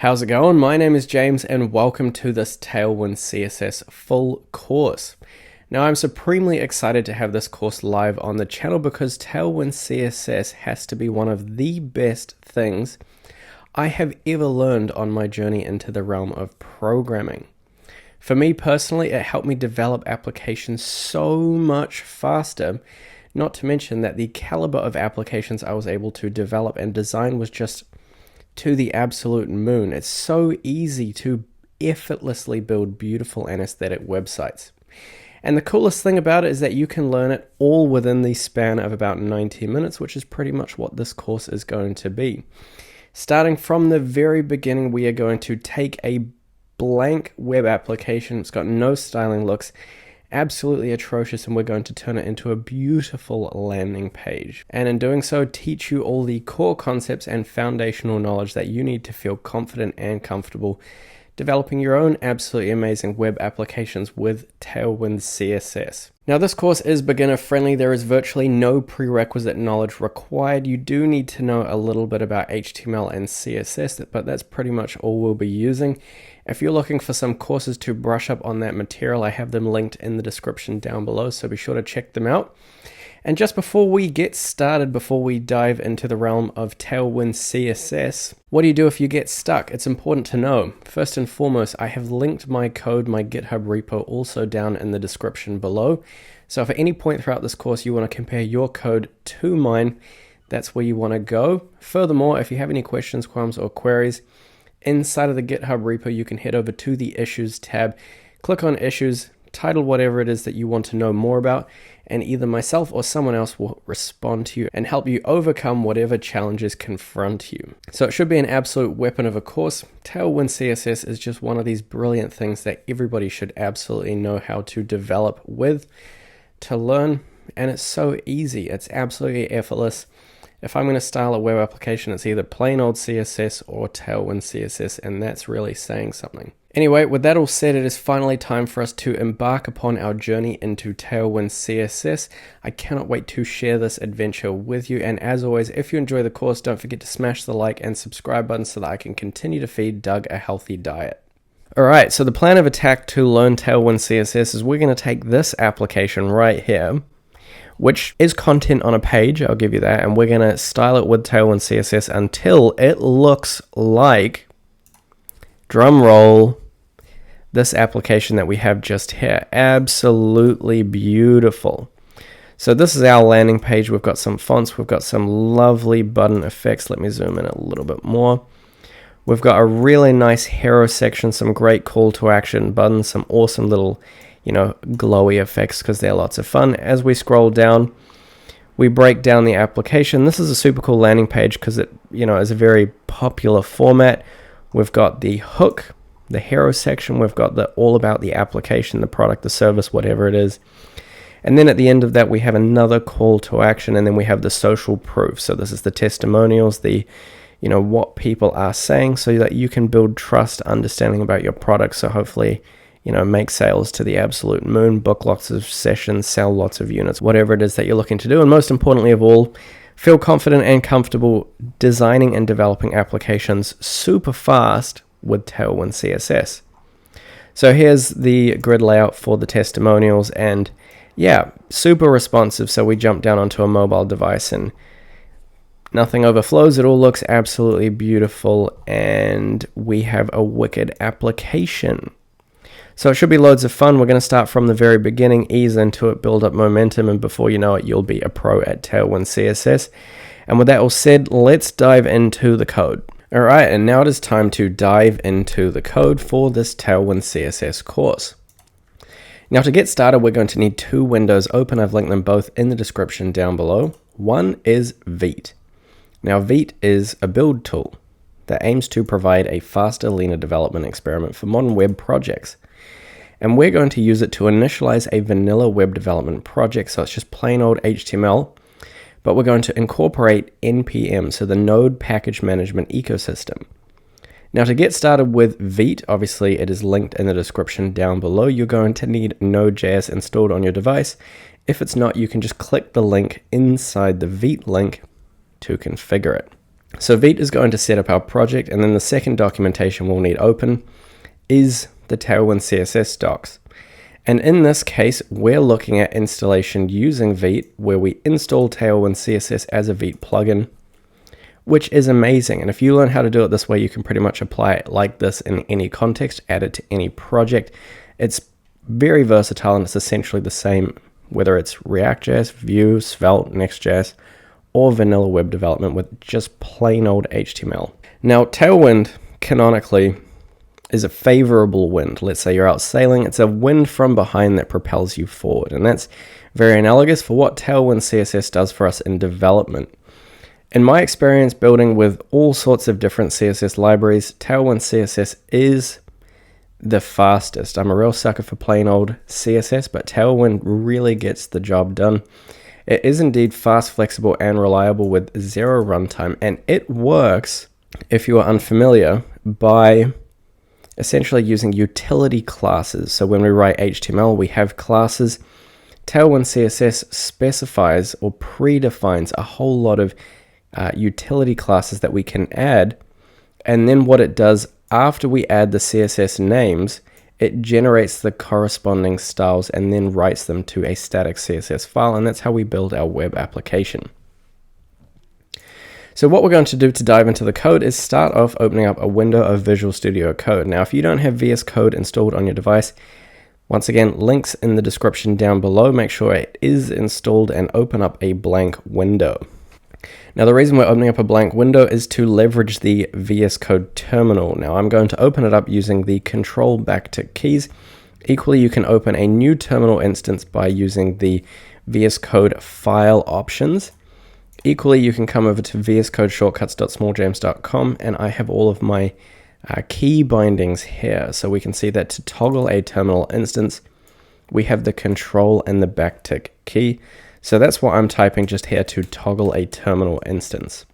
How's it going? My name is James and welcome to this Tailwind CSS full course. Now I'm supremely excited to have this course live on the channel because Tailwind CSS has to be one of the best things I have ever learned on my journey into the realm of programming. For me personally, it helped me develop applications so much faster, not to mention that the caliber of applications I was able to develop and design was just to the absolute moon. It's so easy to effortlessly build beautiful and aesthetic websites. And the coolest thing about it is that you can learn it all within the span of about 90 minutes, which is pretty much what this course is going to be. Starting from the very beginning, we are going to take a blank web application. It's got no styling, looks absolutely atrocious, and we're going to turn it into a beautiful landing page. And in doing so, teach you all the core concepts and foundational knowledge that you need to feel confident and comfortable developing your own absolutely amazing web applications with Tailwind CSS. Now this course is beginner friendly. There is virtually no prerequisite knowledge required. You do need to know a little bit about HTML and CSS, but that's pretty much all we'll be using. If you're looking for some courses to brush up on that material, I have them linked in the description down below, so be sure to check them out. And just before we get started, before we dive into the realm of Tailwind CSS, what do you do if you get stuck? It's important to know. First and foremost, I have linked my code, my GitHub repo, also down in the description below. So if at any point throughout this course you want to compare your code to mine, that's where you want to go. Furthermore, if you have any questions, qualms, or queries, inside of the GitHub repo, you can head over to the Issues tab, click on Issues, title whatever it is that you want to know more about, and either myself or someone else will respond to you and help you overcome whatever challenges confront you. So it should be an absolute weapon of a course. Tailwind CSS is just one of these brilliant things that everybody should absolutely know how to develop with, to learn, and it's so easy. It's absolutely effortless. If I'm going to style a web application, it's either plain old CSS or Tailwind CSS, and that's really saying something. Anyway, with that all said, it is finally time for us to embark upon our journey into Tailwind CSS. I cannot wait to share this adventure with you, and as always, if you enjoy the course, don't forget to smash the like and subscribe button so that I can continue to feed Doug a healthy diet. Alright, so the plan of attack to learn Tailwind CSS is we're going to take this application right here, which is content on a page, I'll give you that, and we're going to style it with Tailwind CSS until it looks like, drum roll, this application that we have just here. Absolutely beautiful. So this is our landing page. We've got some fonts, we've got some lovely button effects. Let me zoom in a little bit more. We've got a really nice hero section, some great call to action buttons, some awesome little glowy effects because they're lots of fun. As we scroll down, we break down the application. This is a super cool landing page because it, is a very popular format. We've got the hook, the hero section. We've got the all about the application, the product, the service, whatever it is. And then at the end of that, we have another call to action, and then we have the social proof. So this is the testimonials, the what people are saying, so that you can build trust, understanding about your product. So hopefully, make sales to the absolute moon, book lots of sessions, sell lots of units, whatever it is that you're looking to do. And most importantly of all, feel confident and comfortable designing and developing applications super fast with Tailwind CSS. So here's the grid layout for the testimonials, and yeah, super responsive. So we jump down onto a mobile device and nothing overflows. It all looks absolutely beautiful, and we have a wicked application. So it should be loads of fun. We're going to start from the very beginning, ease into it, build up momentum, and before you know it, you'll be a pro at Tailwind CSS. And with that all said, let's dive into the code. Alright, and now it is time to dive into the code for this Tailwind CSS course. Now to get started, we're going to need two windows open. I've linked them both in the description down below. One is Vite. Now Vite is a build tool that aims to provide a faster, leaner development experiment for modern web projects. And we're going to use it to initialize a vanilla web development project, so it's just plain old HTML, but we're going to incorporate NPM, so the Node Package Management Ecosystem. Now to get started with Vite, obviously it is linked in the description down below. You're going to need Node.js installed on your device. If it's not, you can just click the link inside the Vite link to configure it. So Vite is going to set up our project, and then the second documentation we'll need open is the Tailwind CSS docs. And in this case, we're looking at installation using Vite, where we install Tailwind CSS as a Vite plugin, which is amazing. And if you learn how to do it this way, you can pretty much apply it like this in any context, add it to any project. It's very versatile, and it's essentially the same whether it's React.js, Vue, Svelte, Next.js, or vanilla web development with just plain old HTML. Now, Tailwind canonically is a favorable wind. Let's say you're out sailing, it's a wind from behind that propels you forward. And that's very analogous for what Tailwind CSS does for us in development. In my experience building with all sorts of different CSS libraries, Tailwind CSS is the fastest. I'm a real sucker for plain old CSS, but Tailwind really gets the job done. It is indeed fast, flexible, and reliable with zero runtime, and it works, if you are unfamiliar, by essentially using utility classes. So when we write HTML, we have classes. Tailwind CSS specifies or predefines a whole lot of utility classes that we can add, and then what it does after we add the CSS names, it generates the corresponding styles and then writes them to a static CSS file, and that's how we build our web application. So what we're going to do to dive into the code is start off opening up a window of Visual Studio Code. Now, if you don't have VS Code installed on your device, once again, links in the description down below. Make sure it is installed and open up a blank window. Now, the reason we're opening up a blank window is to leverage the VS Code terminal. Now, I'm going to open it up using the Control backtick keys. Equally, you can open a new terminal instance by using the VS Code file options. Equally, you can come over to vscodeshortcuts.smalljames.com, and I have all of my key bindings here. So we can see that to toggle a terminal instance, we have the Control and the backtick key. So that's what I'm typing just here to toggle a terminal instance.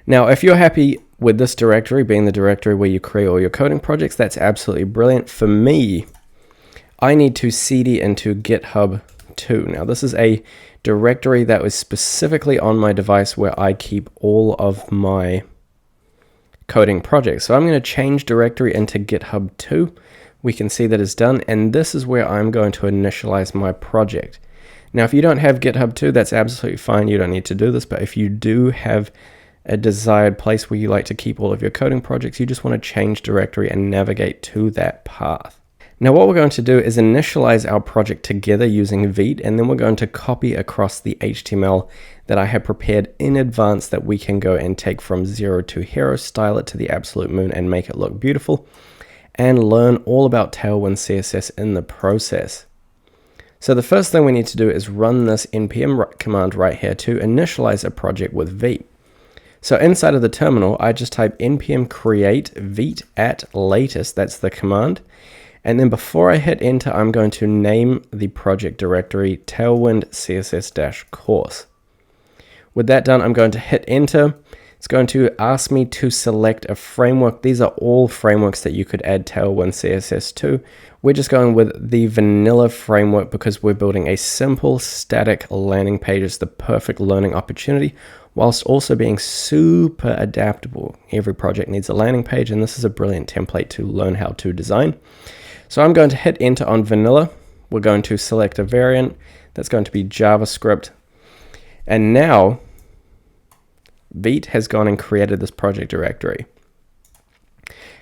Now, if you're happy with this directory being the directory where you create all your coding projects, that's absolutely brilliant. For me, I need to cd into GitHub 2. Now, this is a directory that was specifically on my device where I keep all of my coding projects. So I'm going to change directory into GitHub 2. We can see that it's done, and this is where I'm going to initialize my project. Now, if you don't have GitHub 2, that's absolutely fine. You don't need to do this, but if you do have a desired place where you like to keep all of your coding projects, you just want to change directory and navigate to that path. Now, what we're going to do is initialize our project together using Vite, and then we're going to copy across the HTML that I have prepared in advance that we can go and take from zero to hero, style it to the absolute moon, and make it look beautiful, and learn all about Tailwind CSS in the process. So the first thing we need to do is run this npm command right here to initialize a project with Vite. So inside of the terminal, I just type npm create Vite at latest, that's the command. And then before I hit enter, I'm going to name the project directory Tailwind CSS-course. With that done, I'm going to hit enter. It's going to ask me to select a framework. These are all frameworks that you could add Tailwind CSS to. We're just going with the vanilla framework because we're building a simple static landing page. It's the perfect learning opportunity whilst also being super adaptable. Every project needs a landing page, and this is a brilliant template to learn how to design. So I'm going to hit enter on vanilla. We're going to select a variant. That's going to be JavaScript. And now Vite has gone and created this project directory.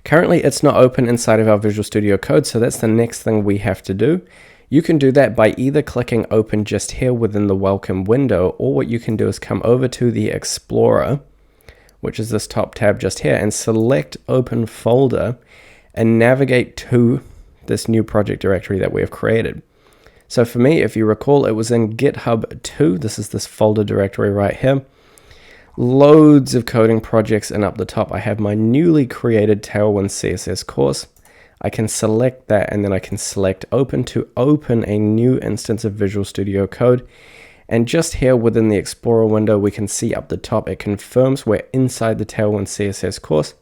Currently, it's not open inside of our Visual Studio Code, so that's the next thing we have to do. You can do that by either clicking open just here within the welcome window, or what you can do is come over to the Explorer, which is this top tab just here, and select open folder and navigate to this new project directory that we have created. So for me, if you recall, it was in GitHub 2. This is this folder directory right here. Loads of coding projects, and up the top I have my newly created Tailwind CSS course. I can select that, and then I can select open to open a new instance of Visual Studio Code. And just here within the Explorer window, we can see up the top it confirms we're inside the Tailwind CSS course,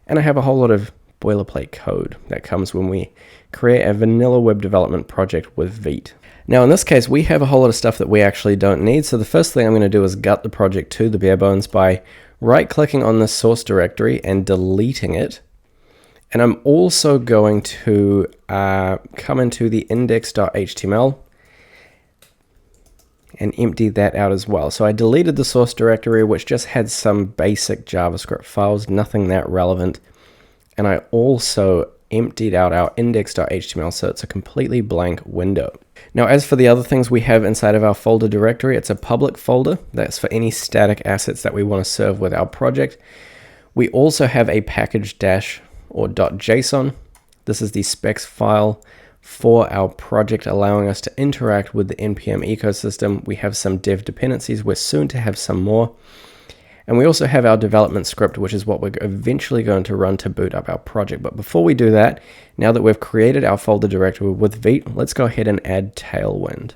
and I have a whole lot of boilerplate code that comes when we create a vanilla web development project with Vite. Now in this case, we have a whole lot of stuff that we actually don't need. So the first thing I'm going to do is gut the project to the bare bones by right-clicking on the source directory and deleting it. And I'm also going to come into the index.html and empty that out as well. So I deleted the source directory, which just had some basic JavaScript files, nothing that relevant. And I also emptied out our index.html, so it's a completely blank window. Now, as for the other things we have inside of our folder directory, it's a public folder. That's for any static assets that we want to serve with our project. We also have a package dash or .json. This is the specs file for our project, allowing us to interact with the NPM ecosystem. We have some dev dependencies. We're soon to have some more. And we also have our development script, which is what we're eventually going to run to boot up our project. But before we do that, now that we've created our folder directory with Vite, let's go ahead and add Tailwind.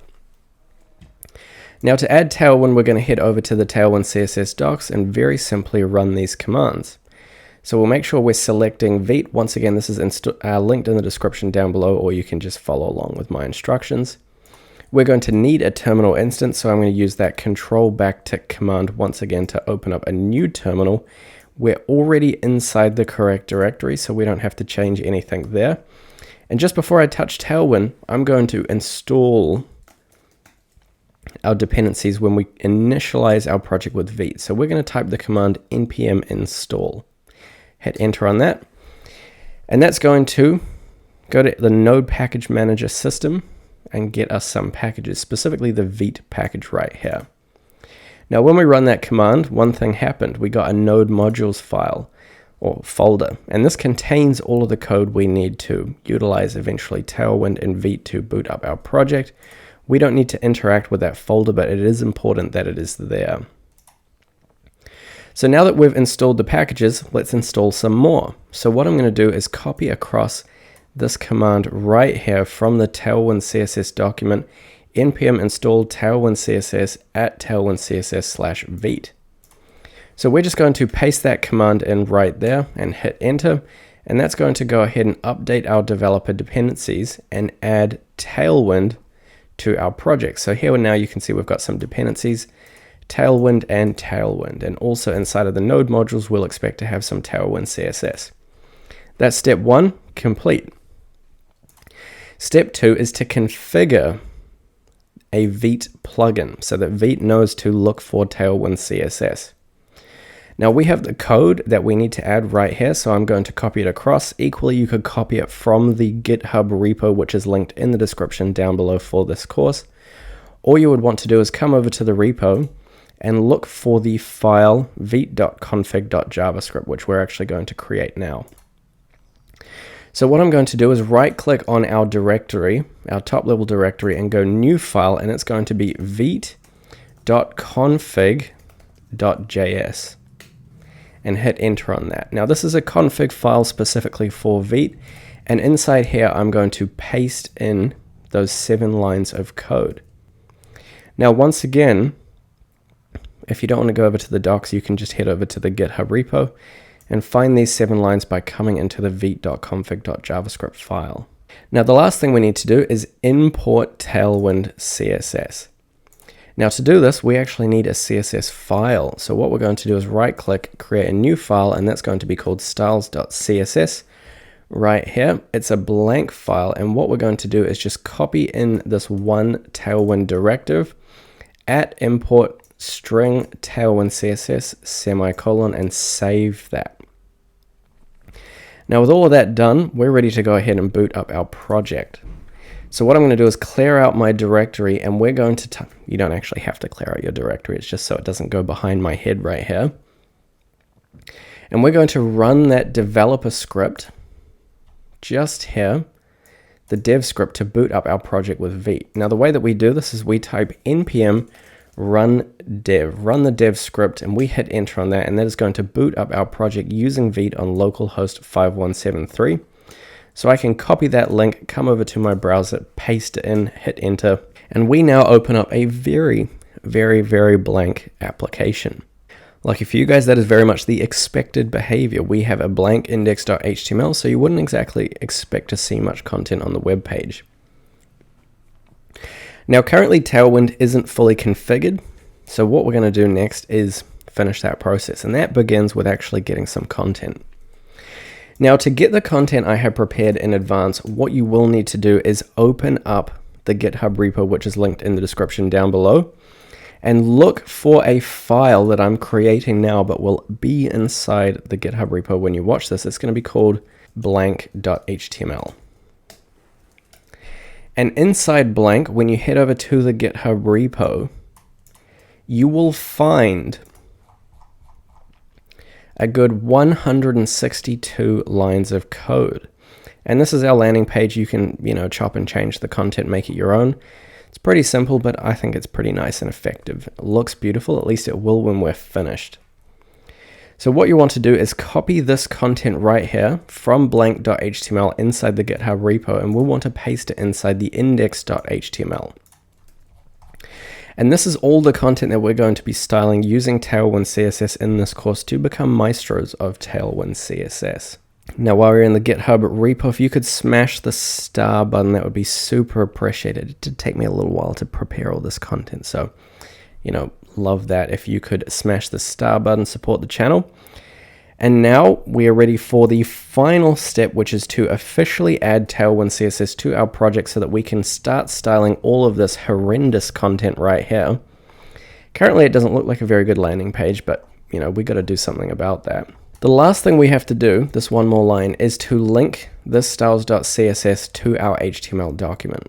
Now to add Tailwind, we're going to head over to the Tailwind CSS docs and very simply run these commands. So we'll make sure we're selecting Vite. Once again, this is linked in the description down below, or you can just follow along with my instructions. We're going to need a terminal instance, so I'm going to use that control backtick command once again to open up a new terminal. We're already inside the correct directory, so we don't have to change anything there. And just before I touch Tailwind, I'm going to install our dependencies when we initialize our project with Vite. So we're going to type the command npm install. Hit enter on that. And that's going to go to the node package manager system and get us some packages, specifically the Vite package right here. Now, when we run that command, one thing happened. We got a node modules file or folder, and this contains all of the code we need to utilize eventually Tailwind and Vite to boot up our project. We don't need to interact with that folder, but it is important that it is there. So now that we've installed the packages, let's install some more. So what I'm going to do is copy across this command right here from the Tailwind CSS document, npm install Tailwind CSS at tailwindcss/vite. So we're just going to paste that command in right there and hit enter, and that's going to go ahead and update our developer dependencies and add Tailwind to our project. So here now you can see we've got some dependencies, Tailwind and Tailwind, and also inside of the node modules we'll expect to have some Tailwind CSS. That's step one complete. Step two is to configure a Vite plugin so that Vite knows to look for Tailwind CSS. Now we have the code that we need to add right here, so I'm going to copy it across. Equally, you could copy it from the GitHub repo, which is linked in the description down below for this course. All you would want to do is come over to the repo and look for the file vite.config.javascript, which we're actually going to create now. So what I'm going to do is right click on our directory, our top level directory, and go new file, and it's going to be vite.config.js and hit enter on that. Now this is a config file specifically for Vite, and inside here I'm going to paste in those 7 lines of code. Now once again, if you don't want to go over to the docs, you can just head over to the GitHub repo and find these 7 lines by coming into the vite.config.javascript file. Now the last thing we need to do is import Tailwind CSS. Now to do this, we actually need a CSS file. So what we're going to do is right click, create a new file, and that's going to be called styles.css. Right here, it's a blank file, and what we're going to do is just copy in this one Tailwind directive at import string Tailwind CSS semicolon and save that. Now with all of that done, we're ready to go ahead and boot up our project. So what I'm going to do is clear out my directory, and we're going to, you don't actually have to clear out your directory, it's just so it doesn't go behind my head right here. And we're going to run that developer script just here, the dev script to boot up our project with Vite. Now the way that we do this is we type npm run the dev script, and we hit enter on that, and that is going to boot up our project using Vite on localhost 5173. So I can copy that link, come over to my browser, paste it in, hit enter, and we now open up a very blank application. Lucky for you guys, that is very much the expected behavior. We have a blank index.html, so you wouldn't exactly expect to see much content on the web page. Now, currently Tailwind isn't fully configured, so what we're going to do next is finish that process, and that begins with actually getting some content. Now, to get the content I have prepared in advance, what you will need to do is open up the GitHub repo, which is linked in the description down below, and look for a file that I'm creating now but will be inside the GitHub repo when you watch this. It's going to be called blank.html. And inside blank, when you head over to the GitHub repo, you will find a good 162 lines of code. And this is our landing page. You can, chop and change the content, make it your own. It's pretty simple, but I think it's pretty nice and effective. It looks beautiful, at least it will when we're finished. So what you want to do is copy this content right here from blank.html inside the GitHub repo, and we'll want to paste it inside the index.html. And this is all the content that we're going to be styling using Tailwind CSS in this course to become maestros of Tailwind CSS. Now, while you're in the GitHub repo, if you could smash the star button, that would be super appreciated. It did take me a little while to prepare all this content, so, love that if you could smash the star button, support the channel. And now we are ready for the final step, which is to officially add Tailwind CSS to our project so that we can start styling all of this horrendous content right here. Currently, it doesn't look like a very good landing page, but, we got to do something about that. The last thing we have to do, this one more line, is to link this styles.css to our HTML document.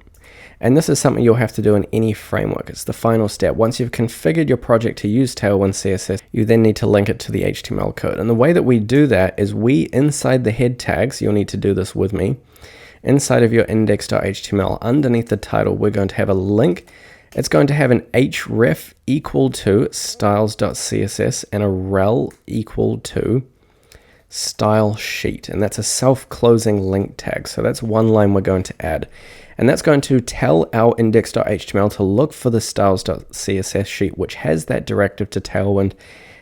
And this is something you'll have to do in any framework. It's the final step. Once you've configured your project to use Tailwind CSS, you then need to link it to the HTML code. And the way that we do that is inside the head tags, you'll need to do this with me, inside of your index.html, underneath the title, we're going to have a link. It's going to have an href equal to styles.css and a rel equal to style sheet, and that's a self-closing link tag. So that's one line we're going to add, and that's going to tell our index.html to look for the styles.css sheet, which has that directive to Tailwind,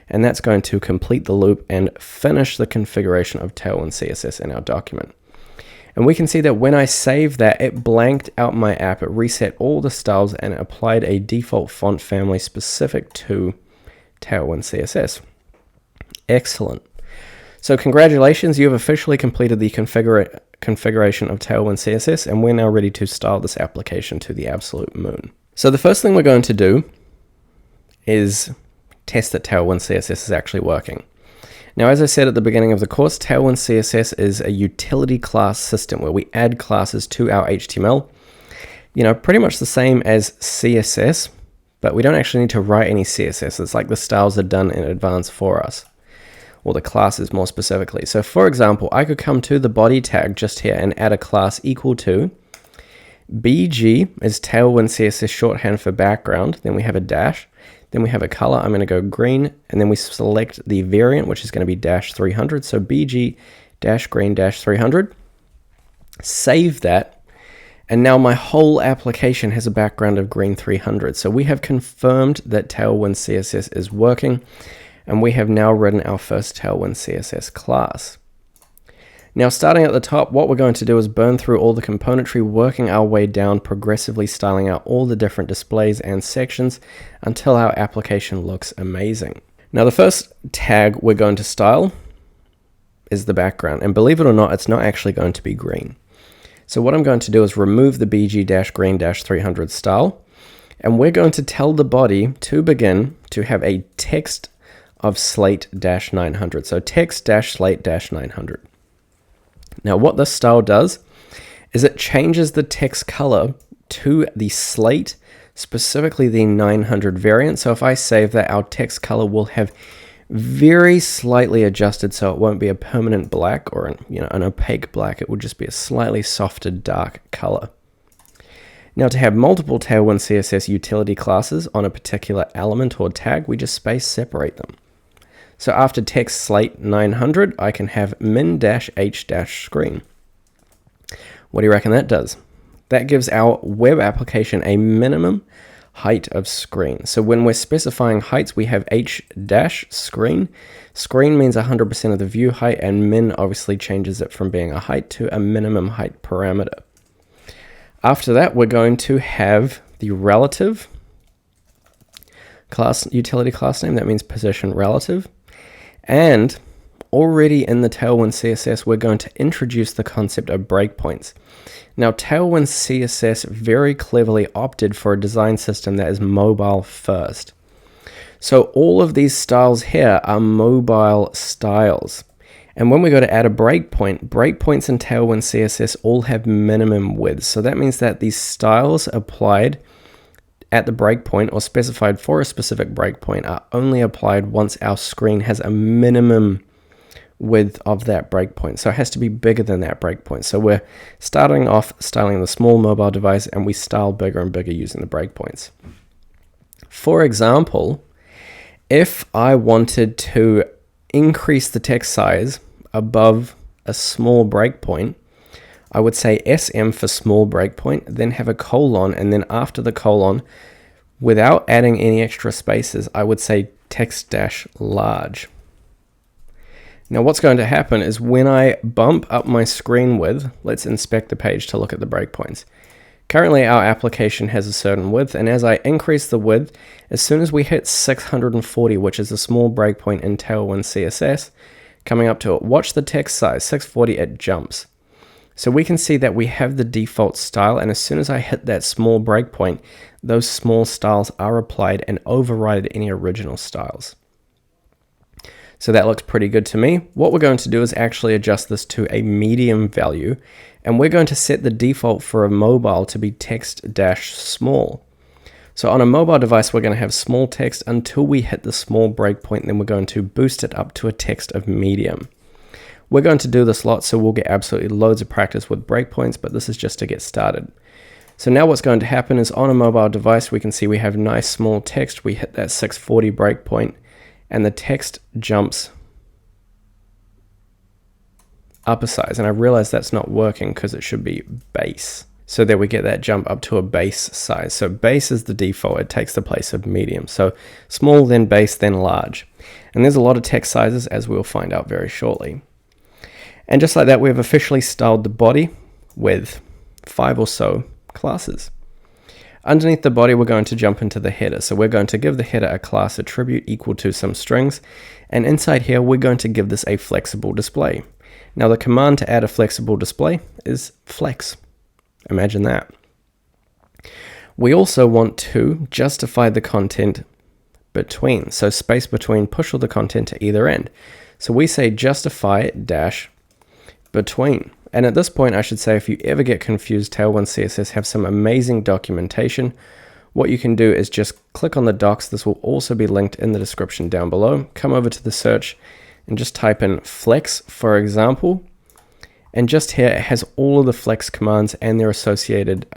and that's going to complete the loop and finish the configuration of Tailwind CSS in our document. And we can see that when I save that, it blanked out my app, it reset all the styles, and it applied a default font family specific to Tailwind CSS. Excellent. So congratulations, you have officially completed the configuration of Tailwind CSS, and we're now ready to style this application to the absolute moon. So the first thing we're going to do is test that Tailwind CSS is actually working. Now, as I said at the beginning of the course, Tailwind CSS is a utility class system where we add classes to our HTML. Pretty much the same as CSS, but we don't actually need to write any CSS. It's like the styles are done in advance for us, or the classes more specifically. So for example, I could come to the body tag just here and add a class equal to BG is Tailwind CSS shorthand for background. Then we have a dash. Then we have a color. I'm going to go green, and then we select the variant, which is going to be -300. So BG -green -300. Save that. And now my whole application has a background of green 300. So we have confirmed that Tailwind CSS is working, and we have now written our first Tailwind CSS class. Now, starting at the top, what we're going to do is burn through all the componentry, working our way down, progressively styling out all the different displays and sections until our application looks amazing. Now, the first tag we're going to style is the background, and believe it or not, it's not actually going to be green. So what I'm going to do is remove the BG-green -300 style, and we're going to tell the body to begin to have a text of slate-900. So text-slate-900. Now what this style does is it changes the text color to the slate, specifically the 900 variant. So if I save that, our text color will have very slightly adjusted, so it won't be a permanent black or an opaque black. It will just be a slightly softer dark color. Now, to have multiple Tailwind CSS utility classes on a particular element or tag, we just space separate them. So after text slate 900, I can have min-h-screen. What do you reckon that does? That gives our web application a minimum height of screen. So when we're specifying heights, we have h dash screen. Screen means 100% of the view height, and min obviously changes it from being a height to a minimum height parameter. After that, we're going to have the relative class, utility class name. That means position relative. And already in the Tailwind CSS, we're going to introduce the concept of breakpoints. Now, Tailwind CSS very cleverly opted for a design system that is mobile first. So all of these styles here are mobile styles. And when we go to add a breakpoint, breakpoints in Tailwind CSS all have minimum widths. So that means that these styles applied at the breakpoint or specified for a specific breakpoint are only applied once our screen has a minimum width of that breakpoint. So it has to be bigger than that breakpoint. So we're starting off styling the small mobile device, and we style bigger and bigger using the breakpoints. For example, if I wanted to increase the text size above a small breakpoint, I would say SM for small breakpoint, then have a colon, and then after the colon, without adding any extra spaces, I would say text dash large. Now what's going to happen is when I bump up my screen width, let's inspect the page to look at the breakpoints. Currently our application has a certain width, and as I increase the width, as soon as we hit 640, which is a small breakpoint in Tailwind CSS, coming up to it, watch the text size, 640, it jumps. So we can see that we have the default style, and as soon as I hit that small breakpoint, those small styles are applied and override any original styles. So that looks pretty good to me. What we're going to do is actually adjust this to a medium value, and we're going to set the default for a mobile to be text dash small. So on a mobile device, we're going to have small text until we hit the small breakpoint, and then we're going to boost it up to a text of medium. We're going to do this a lot, so we'll get absolutely loads of practice with breakpoints, but this is just to get started. So now what's going to happen is on a mobile device, we can see we have nice small text. We hit that 640 breakpoint, and the text jumps up a size. And I realize that's not working because it should be base. So there we get that jump up to a base size. So base is the default. It takes the place of medium. So small, then base, then large. And there's a lot of text sizes, as we'll find out very shortly. And just like that, we have officially styled the body with 5 or so classes. Underneath the body, we're going to jump into the header. So we're going to give the header a class attribute equal to some strings. And inside here, we're going to give this a flexible display. Now the command to add a flexible display is flex. Imagine that. We also want to justify the content between. So space between, push all the content to either end. So we say justify dash between. And at this point, I should say, if you ever get confused, Tailwind CSS have some amazing documentation. What you can do is just click on the docs. This will also be linked in the description down below. Come over to the search and just type in flex, for example. And just here, it has all of the flex commands and their associated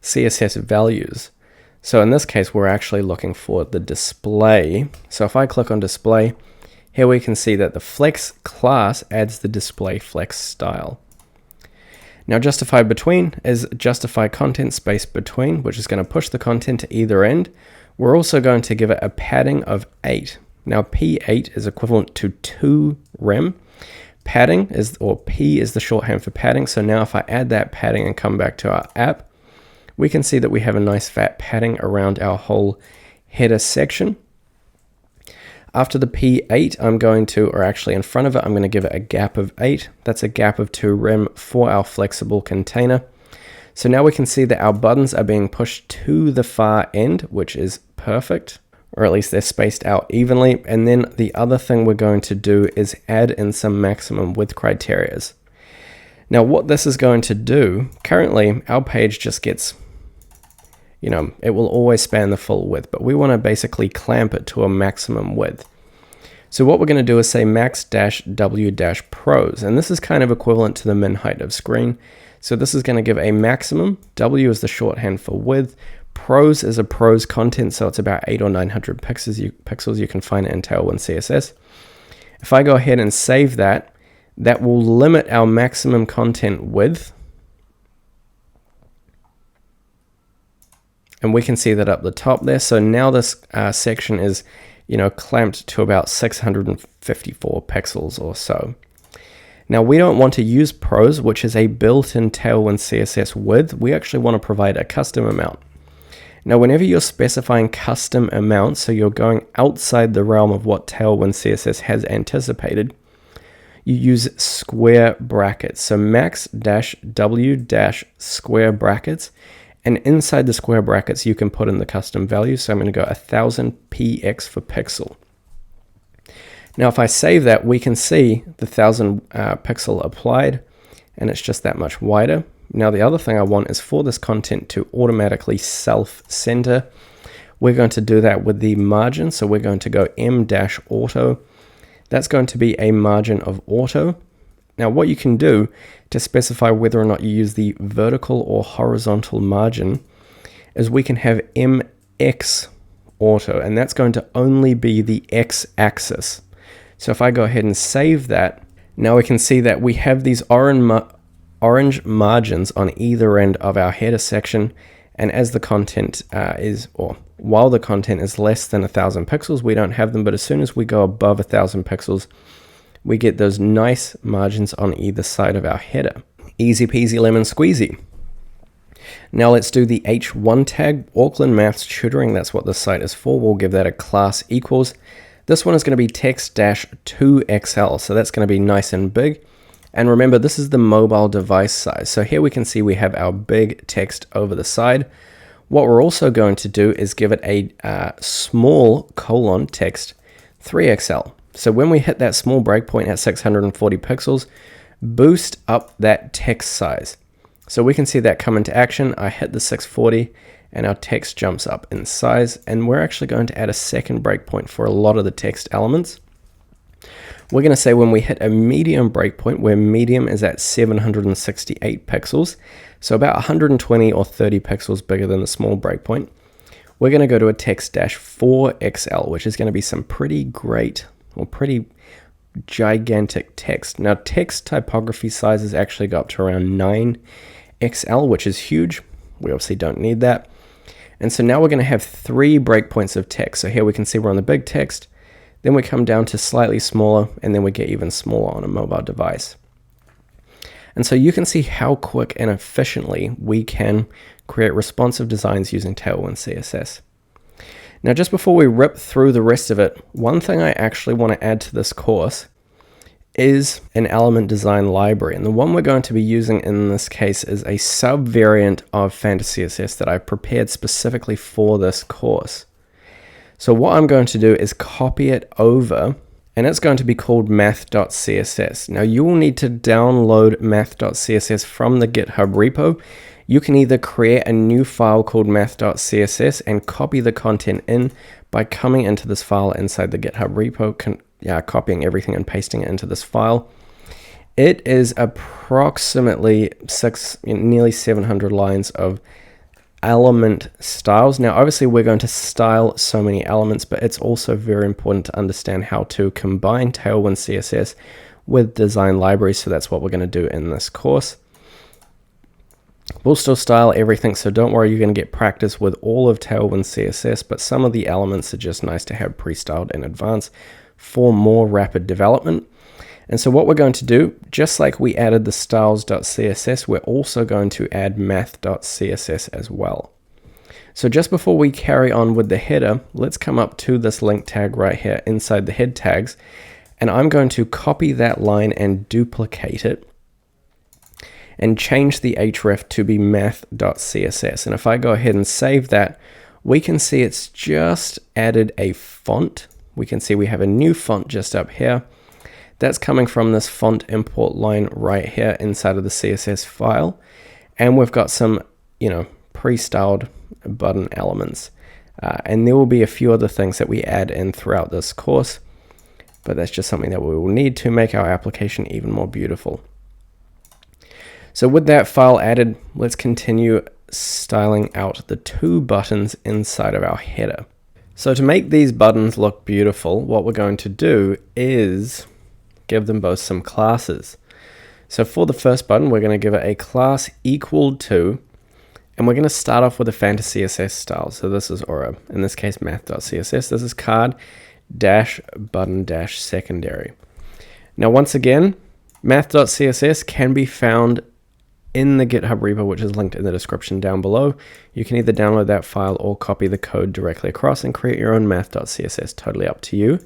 CSS values. So in this case, we're actually looking for the display. So if I click on display, here we can see that the flex class adds the display flex style. Now justify between is justify content space between, which is going to push the content to either end. We're also going to give it a padding of 8. Now P8 is equivalent to 2 rem. Padding is, or P is the shorthand for padding. So now if I add that padding and come back to our app, we can see that we have a nice fat padding around our whole header section. After the P8, I'm going to, or actually in front of it, I'm going to give it a gap of 8. That's a gap of 2 rem for our flexible container. So now we can see that our buttons are being pushed to the far end, which is perfect, or at least they're spaced out evenly. And then the other thing we're going to do is add in some maximum width criterias. Now what this is going to do, currently our page just gets, it will always span the full width, but we want to basically clamp it to a maximum width. So what we're going to do is say max-w-pros, and this is kind of equivalent to the min height of screen. So this is going to give a maximum. W is the shorthand for width. Pros is a pros content, so it's about 800 or 900 pixels. You can find it in Tailwind CSS. If I go ahead and save that, that will limit our maximum content width And we can see that up the top there. So now this section is, clamped to about 654 pixels or so. Now we don't want to use prose, which is a built-in Tailwind CSS width. We actually want to provide a custom amount. Now whenever you're specifying custom amounts, so you're going outside the realm of what Tailwind CSS has anticipated, you use square brackets. So max-w- square brackets. And inside the square brackets, you can put in the custom value. So I'm going to go 1000 px for pixel. Now, if I save that, we can see the 1000 pixel applied, and it's just that much wider. Now, the other thing I want is for this content to automatically self-center. We're going to do that with the margin. So we're going to go m-auto. That's going to be a margin of auto. Now, what you can do to specify whether or not you use the vertical or horizontal margin is we can have mx auto, and that's going to only be the x-axis. So if I go ahead and save that, now we can see that we have these orange margins on either end of our header section. And as the content while the content is less than 1000 pixels, we don't have them. But as soon as we go above 1000 pixels, we get those nice margins on either side of our header. Easy peasy lemon squeezy. Now let's do the H1 tag, Auckland Maths Tutoring. That's what this site is for. We'll give that a class equals. This one is going to be text-2XL, so that's going to be nice and big. And remember, this is the mobile device size. So here we can see we have our big text over the side. What we're also going to do is give it a small colon text 3XL. So when we hit that small breakpoint at 640 pixels, boost up that text size. So we can see that come into action. I hit the 640 and our text jumps up in size, and we're actually going to add a second breakpoint for a lot of the text elements. We're going to say when we hit a medium breakpoint, where medium is at 768 pixels, so about 120 or 30 pixels bigger than the small breakpoint, we're going to go to a text-4XL, which is going to be some pretty great or pretty gigantic text. Now, text typography sizes actually go up to around 9XL, which is huge. We obviously don't need that. And so now we're going to have 3 breakpoints of text. So here we can see we're on the big text, then we come down to slightly smaller, and then we get even smaller on a mobile device. And so you can see how quick and efficiently we can create responsive designs using Tailwind CSS. Now, just before we rip through the rest of it, one thing I actually want to add to this course is an element design library. And the one we're going to be using in this case is a sub-variant of FantaCSS that I've prepared specifically for this course. So what I'm going to do is copy it over, and it's going to be called math.css. Now, you will need to download math.css from the GitHub repo. You can either create a new file called math.css and copy the content in by coming into this file inside the GitHub repo, copying everything and pasting it into this file. It is approximately nearly 700 lines of element styles. Now, obviously, we're going to style so many elements, but it's also very important to understand how to combine Tailwind CSS with design libraries. So that's what we're going to do in this course. We'll still style everything, so don't worry, you're going to get practice with all of Tailwind CSS, but some of the elements are just nice to have pre-styled in advance for more rapid development. And so what we're going to do, just like we added the styles.css, we're also going to add math.css as well. So just before we carry on with the header, let's come up to this link tag right here inside the head tags, and I'm going to copy that line and duplicate it and change the href to be math.css. And if I go ahead and save that, we can see it's just added a font. We can see we have a new font just up here. That's coming from this font import line right here inside of the CSS file. And we've got some, pre-styled button elements. And there will be a few other things that we add in throughout this course, but that's just something that we will need to make our application even more beautiful. So with that file added, let's continue styling out the 2 buttons inside of our header. So to make these buttons look beautiful, what we're going to do is give them both some classes. So for the first button, we're going to give it a class equal to And we're going to start off with a fantasy CSS style. So this is, or in this case, math.css. This is card dash button dash secondary. Now, once again, math.css can be found in the GitHub repo, which is linked in the description down below. You can either download that file or copy the code directly across and create your own math.css, totally up to you.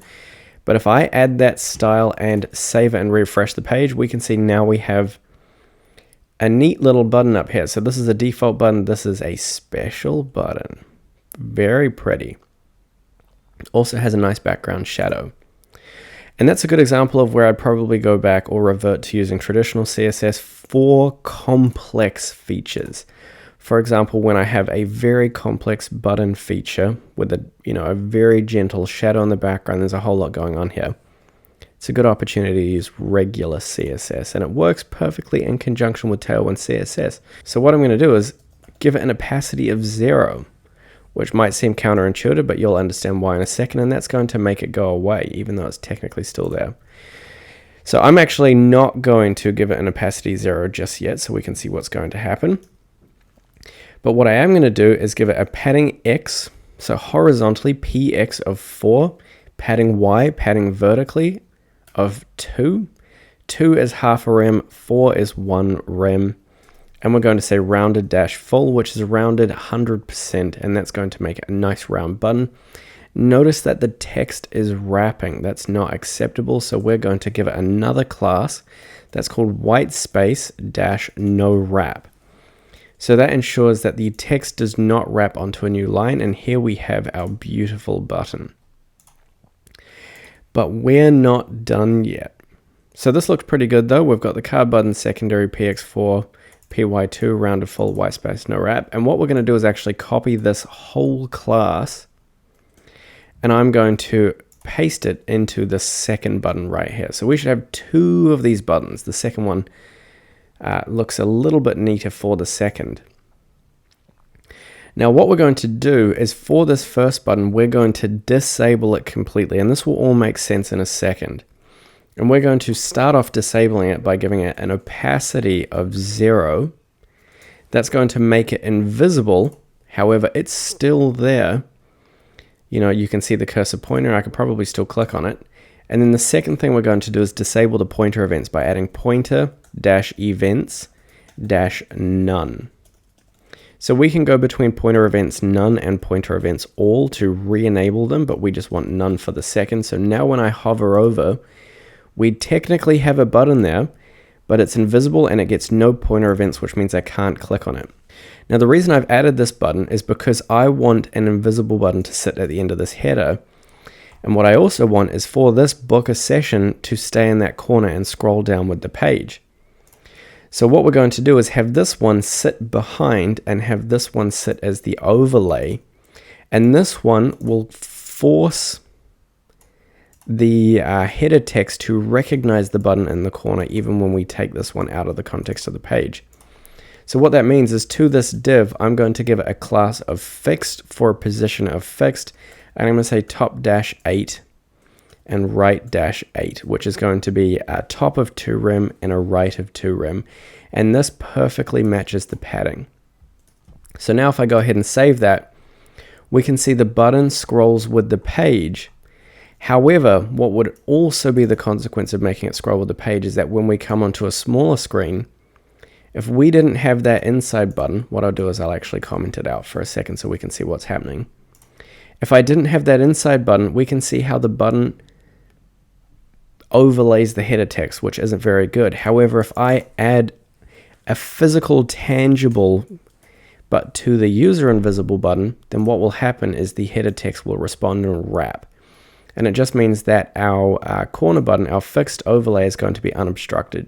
But if I add that style and save it and refresh the page, we can see now we have a neat little button up here. So this is a default button. This is a special button. Very pretty. Also has a nice background shadow. And that's a good example of where I'd probably go back or revert to using traditional CSS for complex features. For example, when I have a very complex button feature with a very gentle shadow in the background, there's a whole lot going on here. It's a good opportunity to use regular CSS, and it works perfectly in conjunction with Tailwind CSS. So what I'm going to do is give it an opacity of 0, which might seem counterintuitive, but you'll understand why in a second, and that's going to make it go away, even though it's technically still there. So I'm actually not going to give it an opacity 0 just yet, so we can see what's going to happen. But what I am going to do is give it a padding X, so horizontally px of 4, padding Y, padding vertically of 2. 2 is half a rem, 4 is 1 rem. And we're going to say rounded dash full, which is rounded 100%, and that's going to make it a nice round button. Notice that the text is wrapping. That's not acceptable, so we're going to give it another class that's called white space dash no wrap. So that ensures that the text does not wrap onto a new line, and here we have our beautiful button. But we're not done yet. So this looks pretty good though. We've got the card button secondary px4, py2, rounded full, white space, no wrap. And what we're going to do is actually copy this whole class, and I'm going to paste it into the second button right here. So we should have 2 of these buttons. The second one looks a little bit neater for the second. Now what we're going to do is for this first button, we're going to disable it completely, and this will all make sense in a second. And we're going to start off disabling it by giving it an opacity of 0. That's going to make it invisible. However, it's still there. You can see the cursor pointer. I could probably still click on it. And then the second thing we're going to do is disable the pointer events by adding pointer dash events dash none. So we can go between pointer events none and pointer events all to re-enable them, but we just want none for the second. So now when I hover over, we technically have a button there, but it's invisible and it gets no pointer events, which means I can't click on it. Now the reason I've added this button is because I want an invisible button to sit at the end of this header. And what I also want is for this book a session to stay in that corner and scroll down with the page. So what we're going to do is have this one sit behind and have this one sit as the overlay. And this one will force the header text to recognize the button in the corner even when we take this one out of the context of the page. So what that means is to this div, I'm going to give it a class of fixed for a position of fixed. And I'm going to say top dash 8 and right dash 8, which is going to be a top of 2 rem and a right of 2 rem. And this perfectly matches the padding. So now if I go ahead and save that, we can see the button scrolls with the page. However, what would also be the consequence of making it scroll with the page is that when we come onto a smaller screen, if we didn't have that inside button, what I'll do is I'll actually comment it out for a second so we can see what's happening. If I didn't have that inside button, we can see how the button overlays the header text, which isn't very good. However, if I add a physical, tangible, but to the user invisible button, then what will happen is the header text will respond and wrap. And it just means that our corner button, our fixed overlay, is going to be unobstructed.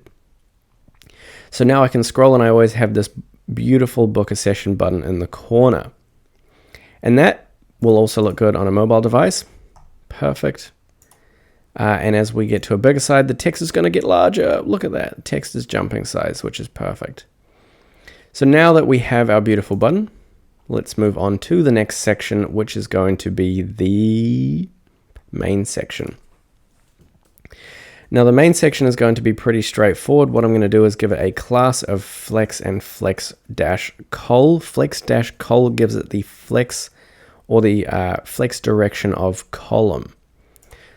So now I can scroll and I always have this beautiful book a session button in the corner. And that will also look good on a mobile device. Perfect. And as we get to a bigger side, the text is going to get larger. Look at that. Text is jumping size, which is perfect. So now that we have our beautiful button, let's move on to the next section, which is going to be the main section. Now the main section is going to be pretty straightforward. What I'm going to do is give it a class of flex and flex-col. Flex-col gives it the flex or the flex direction of column.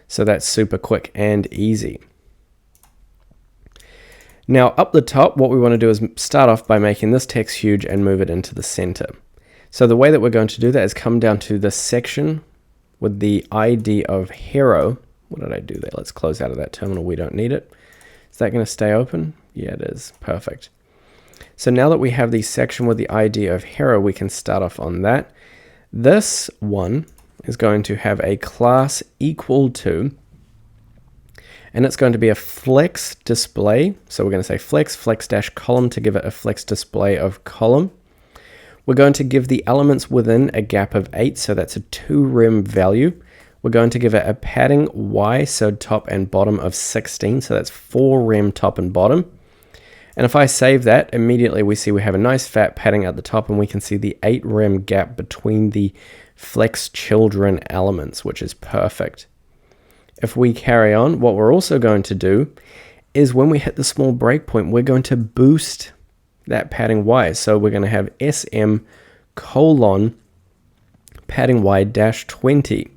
So that's super quick and easy. Now up the top, what we want to do is start off by making this text huge and move it into the center. So the way that we're going to do that is come down to this section with the ID of hero. What did I do there? Let's close out of that terminal. We don't need it. Is that going to stay open? Yeah, it is. Perfect. So now that we have the section with the ID of hero, we can start off on that. This one is going to have a class equal to, and it's going to be a flex display. So we're going to say flex-column to give it a flex display of column. We're going to give the elements within a gap of 8, so that's a 2 rem value. We're going to give it a padding Y, so top and bottom of 16, so that's 4 rem top and bottom. And if I save that, immediately we see we have a nice fat padding at the top, and we can see the 8 rem gap between the flex children elements, which is perfect. If we carry on, what we're also going to do is when we hit the small breakpoint, we're going to boost that padding Y. So we're going to have SM colon padding Y dash 20.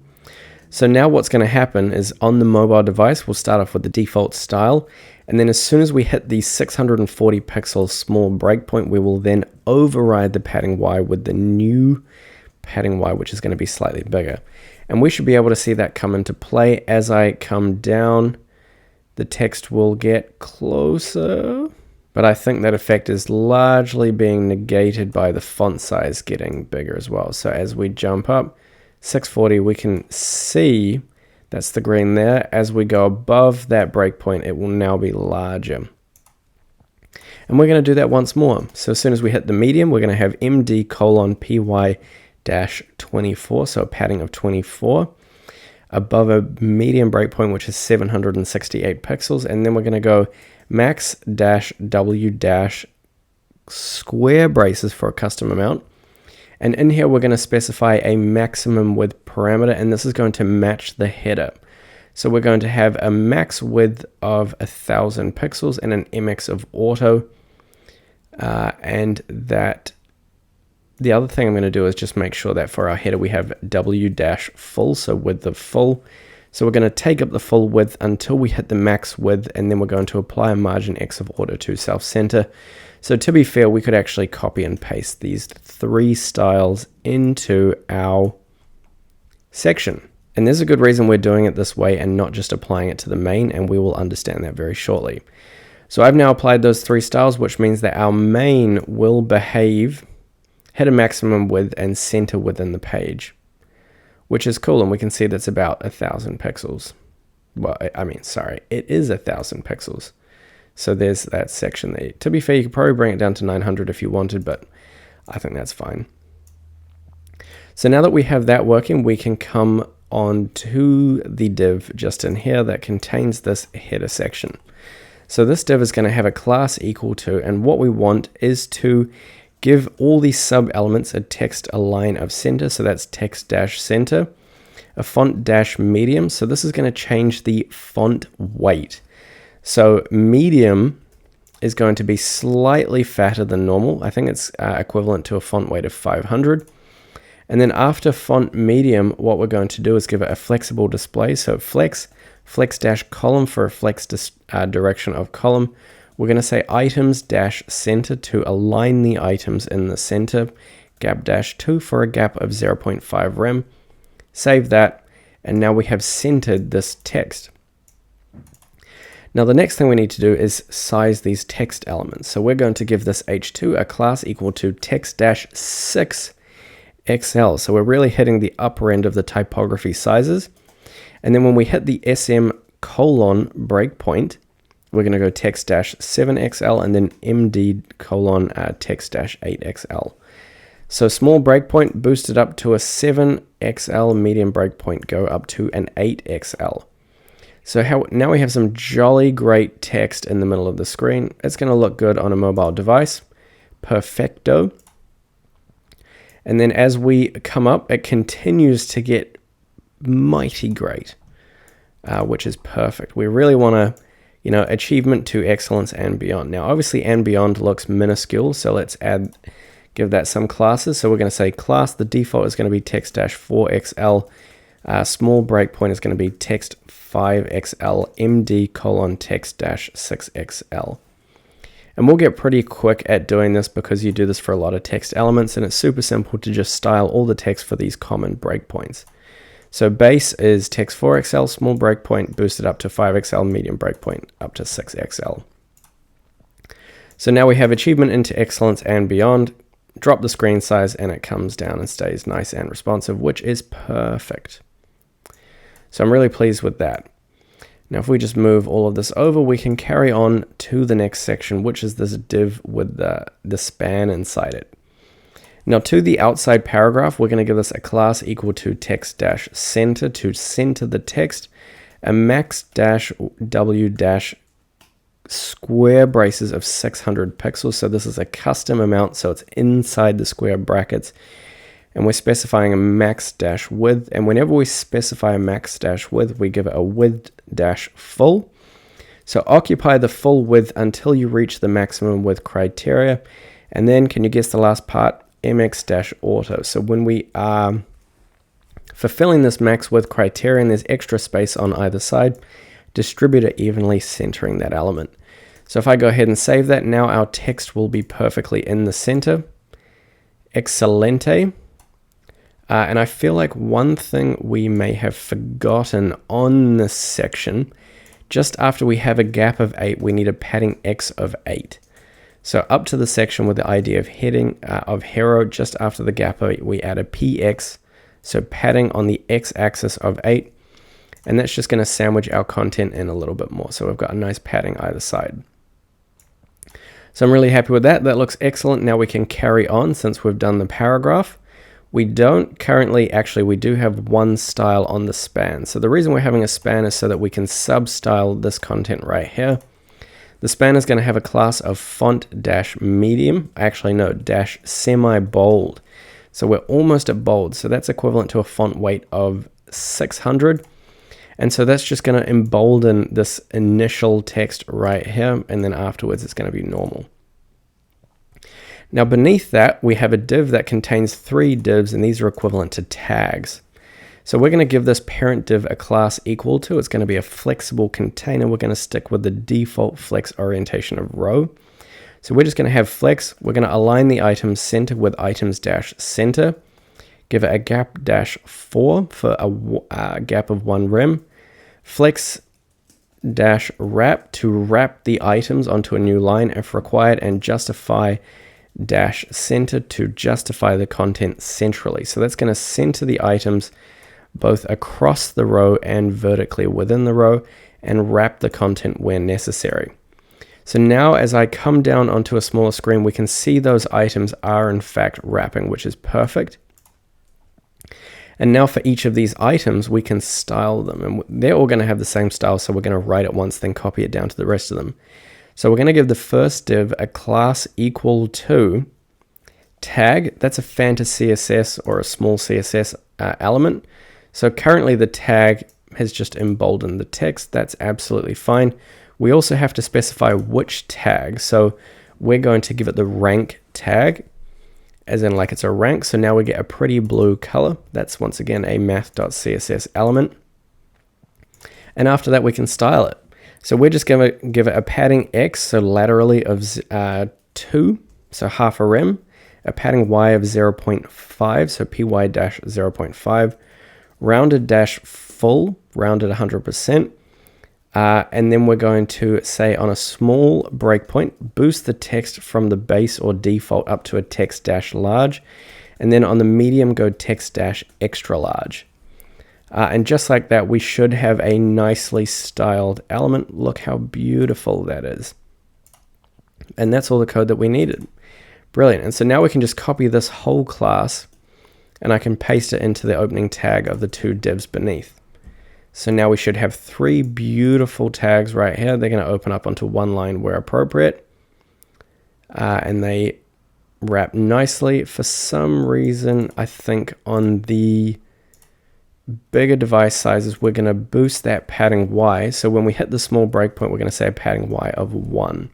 So now what's going to happen is on the mobile device, we'll start off with the default style. And then as soon as we hit the 640 pixel small breakpoint, we will then override the padding Y with the new padding Y, which is going to be slightly bigger. And we should be able to see that come into play. As I come down, the text will get closer, but I think that effect is largely being negated by the font size getting bigger as well. So as we jump up 640, we can see that's the green there. As we go above that breakpoint, it will now be larger. And we're going to do that once more. So as soon as we hit the medium, we're going to have MD colon PY dash 24, so a padding of 24 above a medium breakpoint, which is 768 pixels. And then we're going to go max dash W dash square braces for a custom amount. And in here, we're going to specify a maximum width parameter, and this is going to match the header. So we're going to have a max width of 1000 pixels and an MX of auto. And that the other thing I'm going to do is just make sure that for our header, we have W dash full, so width of full. So we're going to take up the full width until we hit the max width, and then we're going to apply a margin X of auto to self-center. So to be fair, we could actually copy and paste these 3 styles into our section. And there's a good reason we're doing it this way and not just applying it to the main, and we will understand that very shortly. So I've now applied those 3 styles, which means that our main will behave, hit a maximum width, and center within the page, which is cool. And we can see that's about 1000 pixels. Well, I mean, sorry, it is 1000 pixels. So there's that section there. To be fair, you could probably bring it down to 900 if you wanted, but I think that's fine. So now that we have that working, we can come on to the div just in here that contains this header section. So this div is going to have a class equal to, and what we want is to give all these sub elements a text align of center. So that's text dash center, a font dash medium. So this is going to change the font weight. So medium is going to be slightly fatter than normal. I think it's equivalent to a font weight of 500. And then after font medium, what we're going to do is give it a flexible display. So flex dash column for a flex direction of column. We're going to say items dash center to align the items in the center. Gap dash 2 for a gap of 0.5 rem. Save that. And now we have centered this text. Now the next thing we need to do is size these text elements. So we're going to give this h2 a class equal to text-6 XL. So we're really hitting the upper end of the typography sizes. And then when we hit the SM colon breakpoint, we're going to go text-7 XL and then MD colon text-8 XL. So small breakpoint boosted up to a 7 XL, medium breakpoint go up to an 8 XL. So now we have some jolly great text in the middle of the screen. It's going to look good on a mobile device. Perfecto. And then as we come up, it continues to get mighty great, which is perfect. We really want to achievement to excellence and beyond. Now, obviously, and beyond looks minuscule, so let's give that some classes. So we're going to say class, the default is going to be text-4xl. Small breakpoint is going to be text5xl, md text-6xl. And we'll get pretty quick at doing this because you do this for a lot of text elements, and it's super simple to just style all the text for these common breakpoints. So base is text4xl, small breakpoint, boosted up to 5xl, medium breakpoint up to 6xl. So now we have achievement into excellence and beyond. Drop the screen size and it comes down and stays nice and responsive, which is perfect. So I'm really pleased with that. Now if we just move all of this over, we can carry on to the next section, which is this div with the span inside it. Now to the outside paragraph, we're going to give this a class equal to text-center to center the text, a max-w- square braces of 600 pixels. So this is a custom amount, so it's inside the square brackets. And we're specifying a max-width. And whenever we specify a max-width, we give it a width-full. So occupy the full width until you reach the maximum width criteria. And then, can you guess the last part? mx-auto. So when we are fulfilling this max width criterion, there's extra space on either side. Distribute it evenly, centering that element. So if I go ahead and save that, now our text will be perfectly in the center. Excelente. And I feel like one thing we may have forgotten on this section, just after we have a gap of 8, we need a padding x of 8. So up to the section with the idea of heading of hero, just after the gap of 8, we add a px, so padding on the x-axis of 8, and that's just going to sandwich our content in a little bit more. So we've got a nice padding either side. So I'm really happy with that. That looks excellent. Now we can carry on since we've done the paragraph. We don't currently, actually, we do have one style on the span. So the reason we're having a span is so that we can sub-style this content right here. The span is going to have a class of font-medium, actually no, dash semi-bold. So we're almost at bold. So that's equivalent to a font weight of 600. And so that's just going to embolden this initial text right here. And then afterwards, it's going to be normal. Now beneath that, we have a div that contains 3 divs, and these are equivalent to tags. So we're going to give this parent div a class equal to, it's going to be a flexible container. We're going to stick with the default flex orientation of row. So we're just going to have flex. We're going to align the items center with items-center. Give it a gap-4 for a gap of 1 rem. Flex-wrap to wrap the items onto a new line if required, and justify-center to justify the content centrally. So that's going to center the items both across the row and vertically within the row, and wrap the content where necessary. So now as I come down onto a smaller screen, we can see those items are in fact wrapping, which is perfect. And now for each of these items, we can style them, and they're all going to have the same style. So we're going to write it once, then copy it down to the rest of them. So we're going to give the first div a class equal to tag. That's a fantasy CSS or a small CSS element. So currently the tag has just emboldened the text. That's absolutely fine. We also have to specify which tag. So we're going to give it the rank tag, as in like it's a rank. So now we get a pretty blue color. That's once again a math.css element. And after that, we can style it. So we're just going to give it a padding x, so laterally of 2, so half a rem, a padding y of 0.5, so py-0.5, rounded-full, rounded 100%, and then we're going to say on a small breakpoint, boost the text from the base or default up to a text-large, and then on the medium, go text-extra large. And just like that, we should have a nicely styled element. Look how beautiful that is. And that's all the code that we needed. Brilliant. And so now we can just copy this whole class, and I can paste it into the opening tag of the 2 divs beneath. So now we should have 3 beautiful tags right here. They're going to open up onto one line where appropriate. And they wrap nicely. For some reason, I think on the bigger device sizes, we're going to boost that padding Y. So when we hit the small breakpoint, we're going to say a padding Y of 1.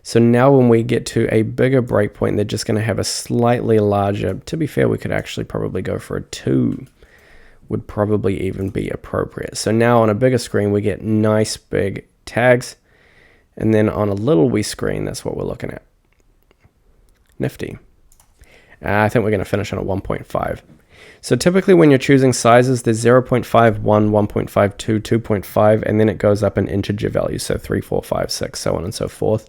So now when we get to a bigger breakpoint, they're just going to have a slightly larger. To be fair, we could actually probably go for a 2. Would probably even be appropriate. So now on a bigger screen, we get nice big tags. And then on a little wee screen, that's what we're looking at. Nifty. I think we're going to finish on a 1.5. So typically when you're choosing sizes, there's 0.5, 1, 1.52, 2.5, and then it goes up in integer values. So 3, 4, 5, 6, so on and so forth.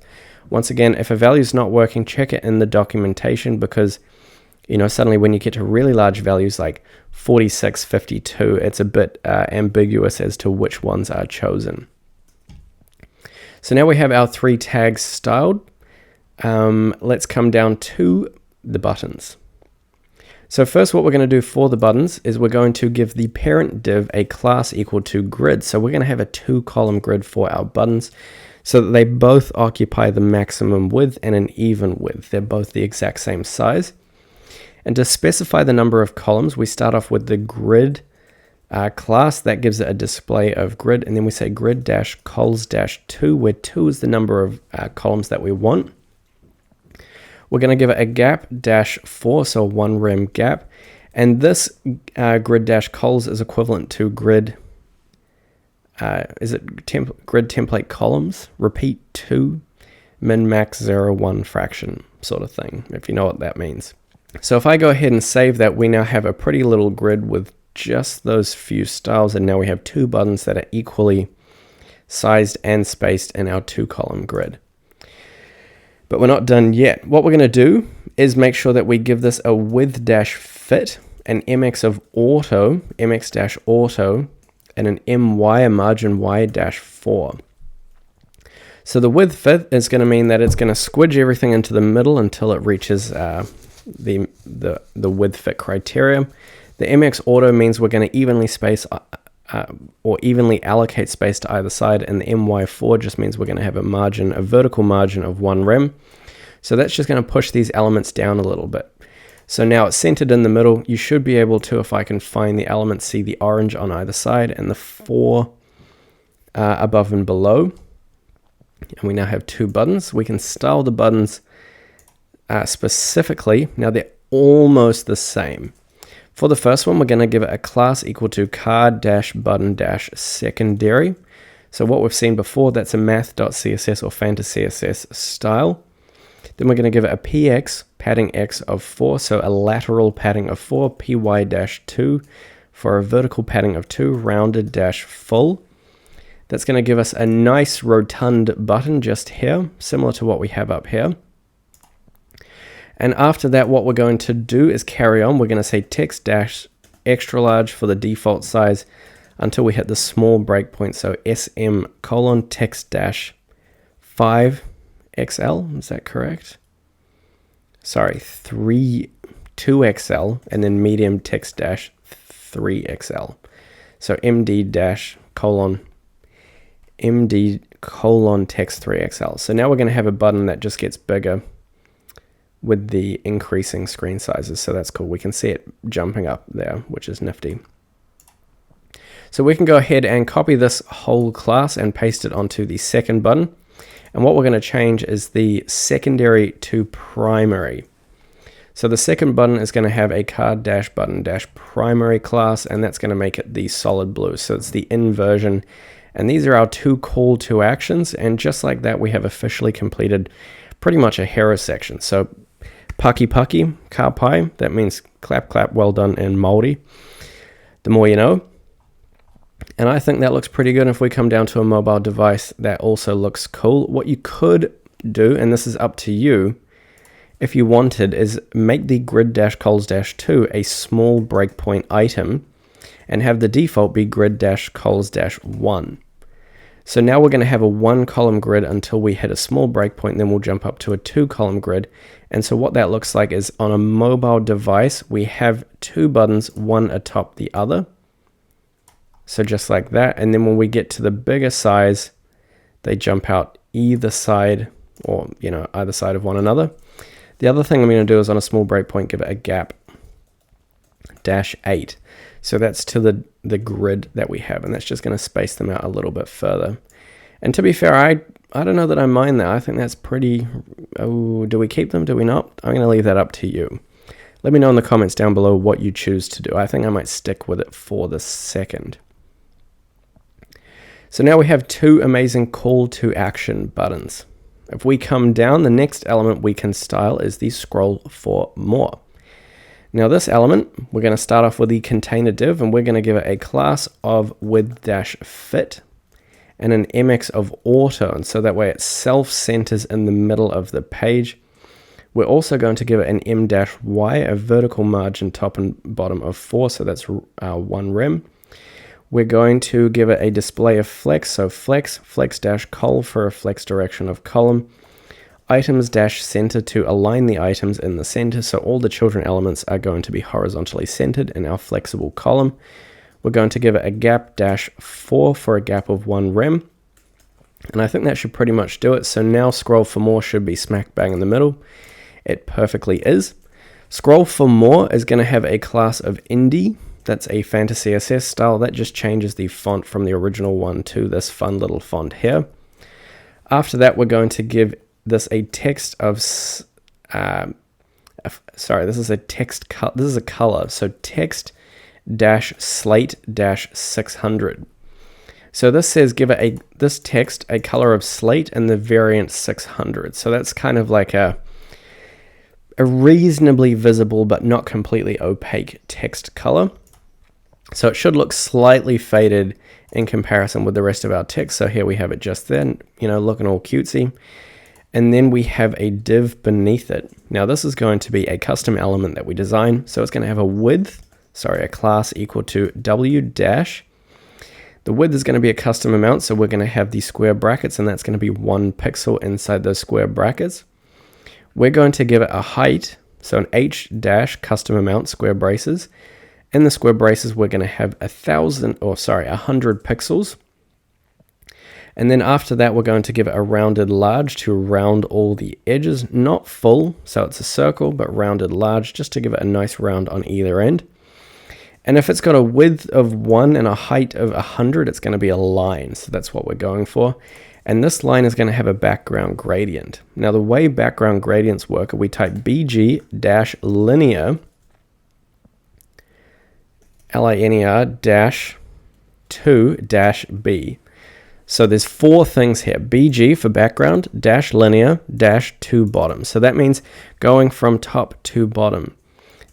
Once again, if a value is not working, check it in the documentation, because suddenly when you get to really large values like 46, 52, it's a bit ambiguous as to which ones are chosen. So now we have our 3 tags styled. Let's come down to the buttons. So first what we're going to do for the buttons is we're going to give the parent div a class equal to grid. So we're going to have a 2-column grid for our buttons so that they both occupy the maximum width and an even width. They're both the exact same size. And to specify the number of columns, we start off with the grid class. That gives it a display of grid, and then we say grid-cols-2, where 2 is the number of columns that we want. We're going to give it a gap-4, so 1 rem gap. And this grid-cols is equivalent to grid, grid template columns, repeat 2, min max 0, 1 fraction sort of thing, if you know what that means. So if I go ahead and save that, we now have a pretty little grid with just those few styles, and now we have 2 buttons that are equally sized and spaced in our 2-column grid. But we're not done yet. What we're going to do is make sure that we give this a width-fit, an mx of auto, mx-auto, and an my, a margin y-4. So the width fit is going to mean that it's going to squidge everything into the middle until it reaches the width fit criteria. The mx auto means we're going to evenly space or evenly allocate space to either side, and the my4 just means we're going to have a vertical margin of 1 rem. So that's just going to push these elements down a little bit. So now it's centered in the middle. You should be able to, if I can find the elements, see the orange on either side and the 4 above and below. And we now have 2 buttons. We can style the buttons specifically. Now they're almost the same. For the first one, we're going to give it a class equal to card-button-secondary. So what we've seen before, that's a math.css or fantasy.css style. Then we're going to give it a px, padding x of 4, so a lateral padding of 4, py-2 for a vertical padding of 2, rounded-full. That's going to give us a nice rotund button just here, similar to what we have up here. And after that, what we're going to do is carry on. We're going to say text-extra large for the default size until we hit the small breakpoint. So SM:text-5XL, is that correct? Sorry, 2XL, and then medium text-3XL. So MD:text3XL. So now we're going to have a button that just gets bigger with the increasing screen sizes. So that's cool. We can see it jumping up there, which is nifty. So we can go ahead and copy this whole class and paste it onto the second button. And what we're going to change is the secondary to primary. So the second button is going to have a card-button-primary class, and that's going to make it the solid blue. So it's the inversion. And these are our 2 call to actions. And just like that, we have officially completed pretty much a hero section. So Paki Paki, Ka Pai, that means clap, clap, well done in Māori. The more you know. And I think that looks pretty good. If we come down to a mobile device, that also looks cool. What you could do, and this is up to you, if you wanted, is make the grid-cols-2 a small breakpoint item and have the default be grid-cols-1. So now we're going to have a 1-column grid until we hit a small breakpoint, then we'll jump up to a 2-column grid. And so what that looks like is on a mobile device, we have 2 buttons, one atop the other. So just like that. And then when we get to the bigger size, they jump out either side, or either side of one another. The other thing I'm going to do is on a small breakpoint, give it a gap -8. So that's to the grid that we have, and that's just going to space them out a little bit further. And to be fair, I don't know that I mind that. I think that's pretty... Oh, do we keep them? Do we not? I'm going to leave that up to you. Let me know in the comments down below what you choose to do. I think I might stick with it for the second. So now we have two amazing call to action buttons. If we come down, the next element we can style is the scroll for more. Now this element, we're going to start off with the container div, and we're going to give it a class of with-fit and an mx of auto, and so that way it self-centers in the middle of the page. We're also going to give it an m-y, a vertical margin top and bottom of 4, so that's 1 rem. We're going to give it a display of flex, so flex-col for a flex direction of column. Items-center to align the items in the center, so all the children elements are going to be horizontally centered in our flexible column. We're going to give it a gap-4 for a gap of 1 rem. And I think that should pretty much do it. So now scroll for more should be smack bang in the middle. It perfectly is. Scroll for more is going to have a class of indie. That's a fantasy CSS style. That just changes the font from the original one to this fun little font here. After that, we're going to give this a text of... sorry, this is a text... This is a color. So text-slate-600. So this says give it this text a color of slate and the variant 600. So that's kind of like a reasonably visible but not completely opaque text color. So it should look slightly faded in comparison with the rest of our text. So here we have it just then, looking all cutesy. And then we have a div beneath it. Now this is going to be a custom element that we design. So it's going to have a class equal to w dash. The width is going to be a custom amount, so we're going to have these square brackets, and that's going to be 1 pixel inside those square brackets. We're going to give it a height, so an h dash custom amount square braces. In the square braces, we're going to have 100 pixels. And then after that, we're going to give it a rounded large to round all the edges, not full, so it's a circle, but rounded large, just to give it a nice round on either end. And if it's got a width of 1 and a height of 100, it's going to be a line. So that's what we're going for. And this line is going to have a background gradient. Now the way background gradients work, we type bg-linear, linear-2-b. So there's 4 things here. BG for background, -linear, -to bottom. So that means going from top to bottom.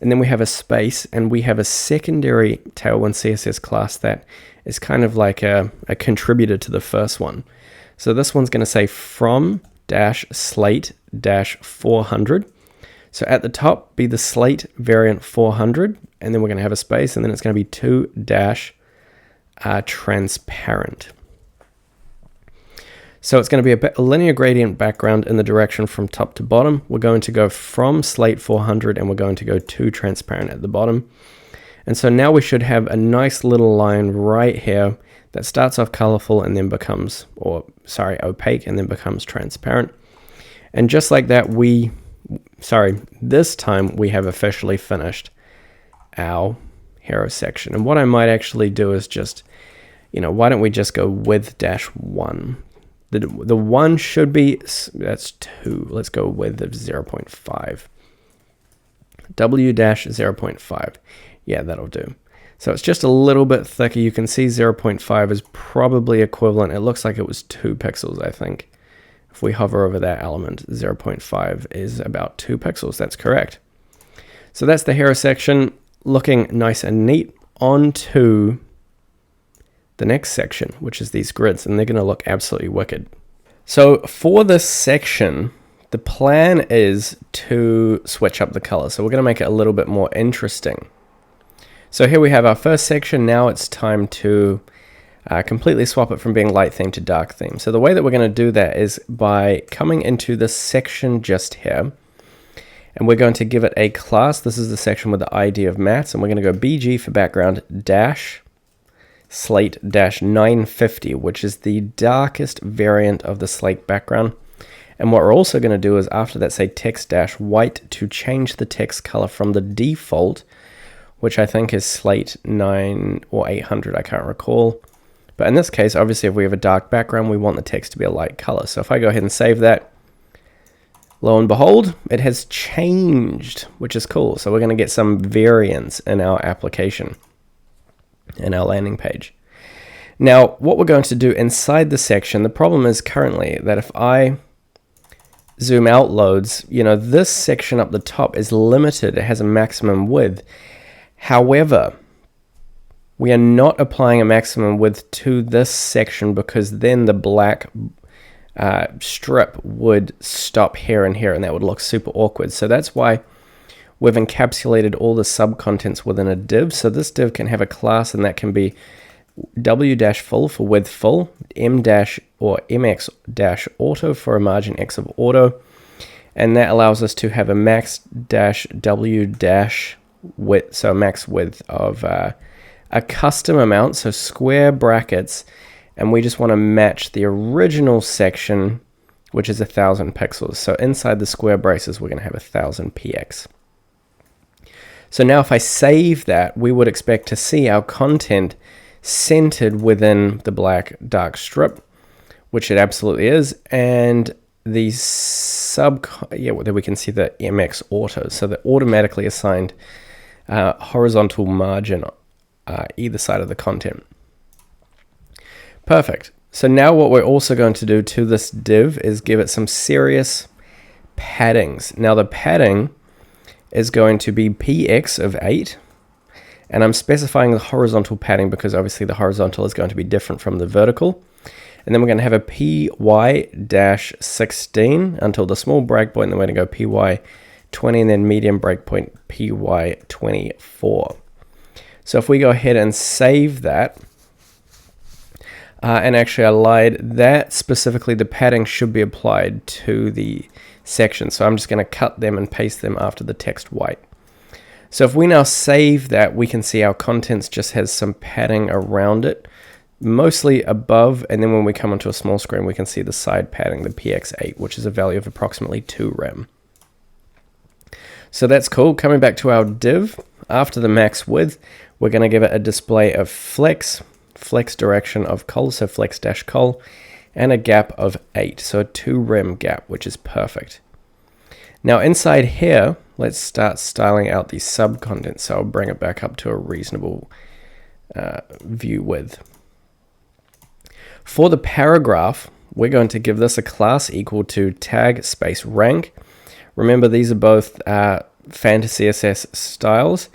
And then we have a space, and we have a secondary Tailwind CSS class that is kind of like a contributor to the first one. So this one's going to say from-slate-400. So at the top, be the slate variant 400, and then we're going to have a space, and then it's going to be to-transparent. So it's going to be a linear gradient background in the direction from top to bottom. We're going to go from slate 400, and we're going to go to transparent at the bottom. And so now we should have a nice little line right here that starts off colorful and then becomes, opaque and then becomes transparent. And just like that, this time we have officially finished our hero section. And what I might actually do is just, why don't we just go with-1? The 1 should be, that's 2. Let's go with 0.5. W-0.5. Yeah, that'll do. So it's just a little bit thicker. You can see 0.5 is probably equivalent. It looks like it was 2 pixels, I think. If we hover over that element, 0.5 is about 2 pixels. That's correct. So that's the hero section looking nice and neat. On to the next section, which is these grids, and they're going to look absolutely wicked. So for this section, the plan is to switch up the color. So we're going to make it a little bit more interesting. So here we have our first section. Now it's time to completely swap it from being light theme to dark theme. So the way that we're going to do that is by coming into this section just here, and we're going to give it a class. This is the section with the ID of mats, and we're going to go BG for background dash slate-950, which is the darkest variant of the slate background. And what we're also going to do is after that say text-white to change the text color from the default which I think is slate 9 or 800, I can't recall. But in this case, obviously, if we have a dark background, we want the text to be a light color. So if I go ahead and save that, lo and behold, it has changed, which is cool. So we're going to get some variance in our application, in our landing page. Now, what we're going to do inside the section, the problem is currently that if I zoom out loads, this section up the top is limited. It has a maximum width. However, we are not applying a maximum width to this section because then the black strip would stop here and here, and that would look super awkward. So that's why we've encapsulated all the sub-contents within a div. So this div can have a class, and that can be w-full for width full, m- or mx-auto for a margin x of auto, and that allows us to have a max-w-width, so max width of a custom amount, so square brackets, and we just want to match the original section, which is 1000 pixels. So inside the square braces, we're going to have 1000 px. So now if I save that, we would expect to see our content centered within the black dark strip, which it absolutely is, and the there we can see the MX auto, so the automatically assigned horizontal margin either side of the content. Perfect. So now what we're also going to do to this div is give it some serious paddings. Now the padding is going to be px of 8, and I'm specifying the horizontal padding because obviously the horizontal is going to be different from the vertical. And then we're going to have a py-16 until the small breakpoint, and then we're going to go py20 and then medium breakpoint py24. So if we go ahead and save that, and actually I lied, that specifically the padding should be applied to the section. So I'm just going to cut them and paste them after the text white. So if we now save that, we can see our contents just has some padding around it, mostly above, and then when we come onto a small screen, we can see the side padding, the px8, which is a value of approximately 2 rem. So that's cool. Coming back to our div, after the max width, we're going to give it a display of flex direction of col, so flex-col, and a gap of 8, so a 2 rem gap, which is perfect. Now inside here, let's start styling out the sub-content, so I'll bring it back up to a reasonable view width. For the paragraph, we're going to give this a class equal to tag space rank. Remember, these are both TailwindCSS styles.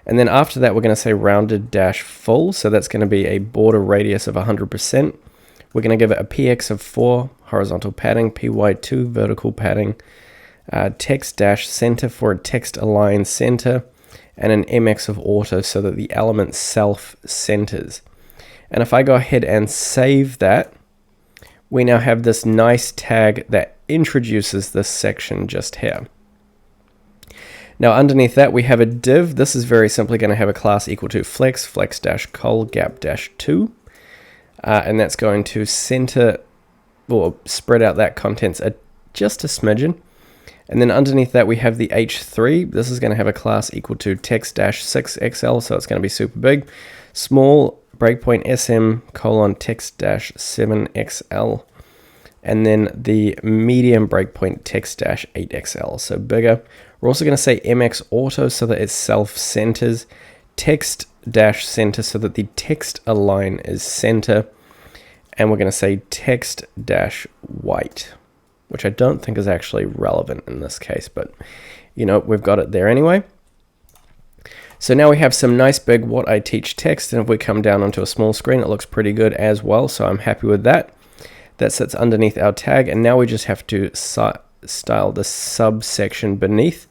And then after that, we're going to say rounded dash full. So that's going to be a border radius of 100%. We're going to give it a px of 4 horizontal padding, py2 vertical padding, text dash center for a text align center, and an mx of auto so that the element self centers. And if I go ahead and save that, we now have this nice tag that introduces this section just here. Now underneath that, we have a div. This is very simply going to have a class equal to flex-col gap-2. And that's going to center or spread out that contents just a smidgen. And then underneath that, we have the h3. This is going to have a class equal to text-6xl, so it's going to be super big. Small breakpoint sm colon text-7xl. And then the medium breakpoint text-8xl, so bigger. We're also going to say mx auto so that it self-centers, text-center so that the text align is center, and we're going to say text-white, which I don't think is actually relevant in this case, but we've got it there anyway. So now we have some nice big what I teach text, and if we come down onto a small screen, it looks pretty good as well, so I'm happy with that. That sits underneath our tag, and now we just have to style the subsection beneath.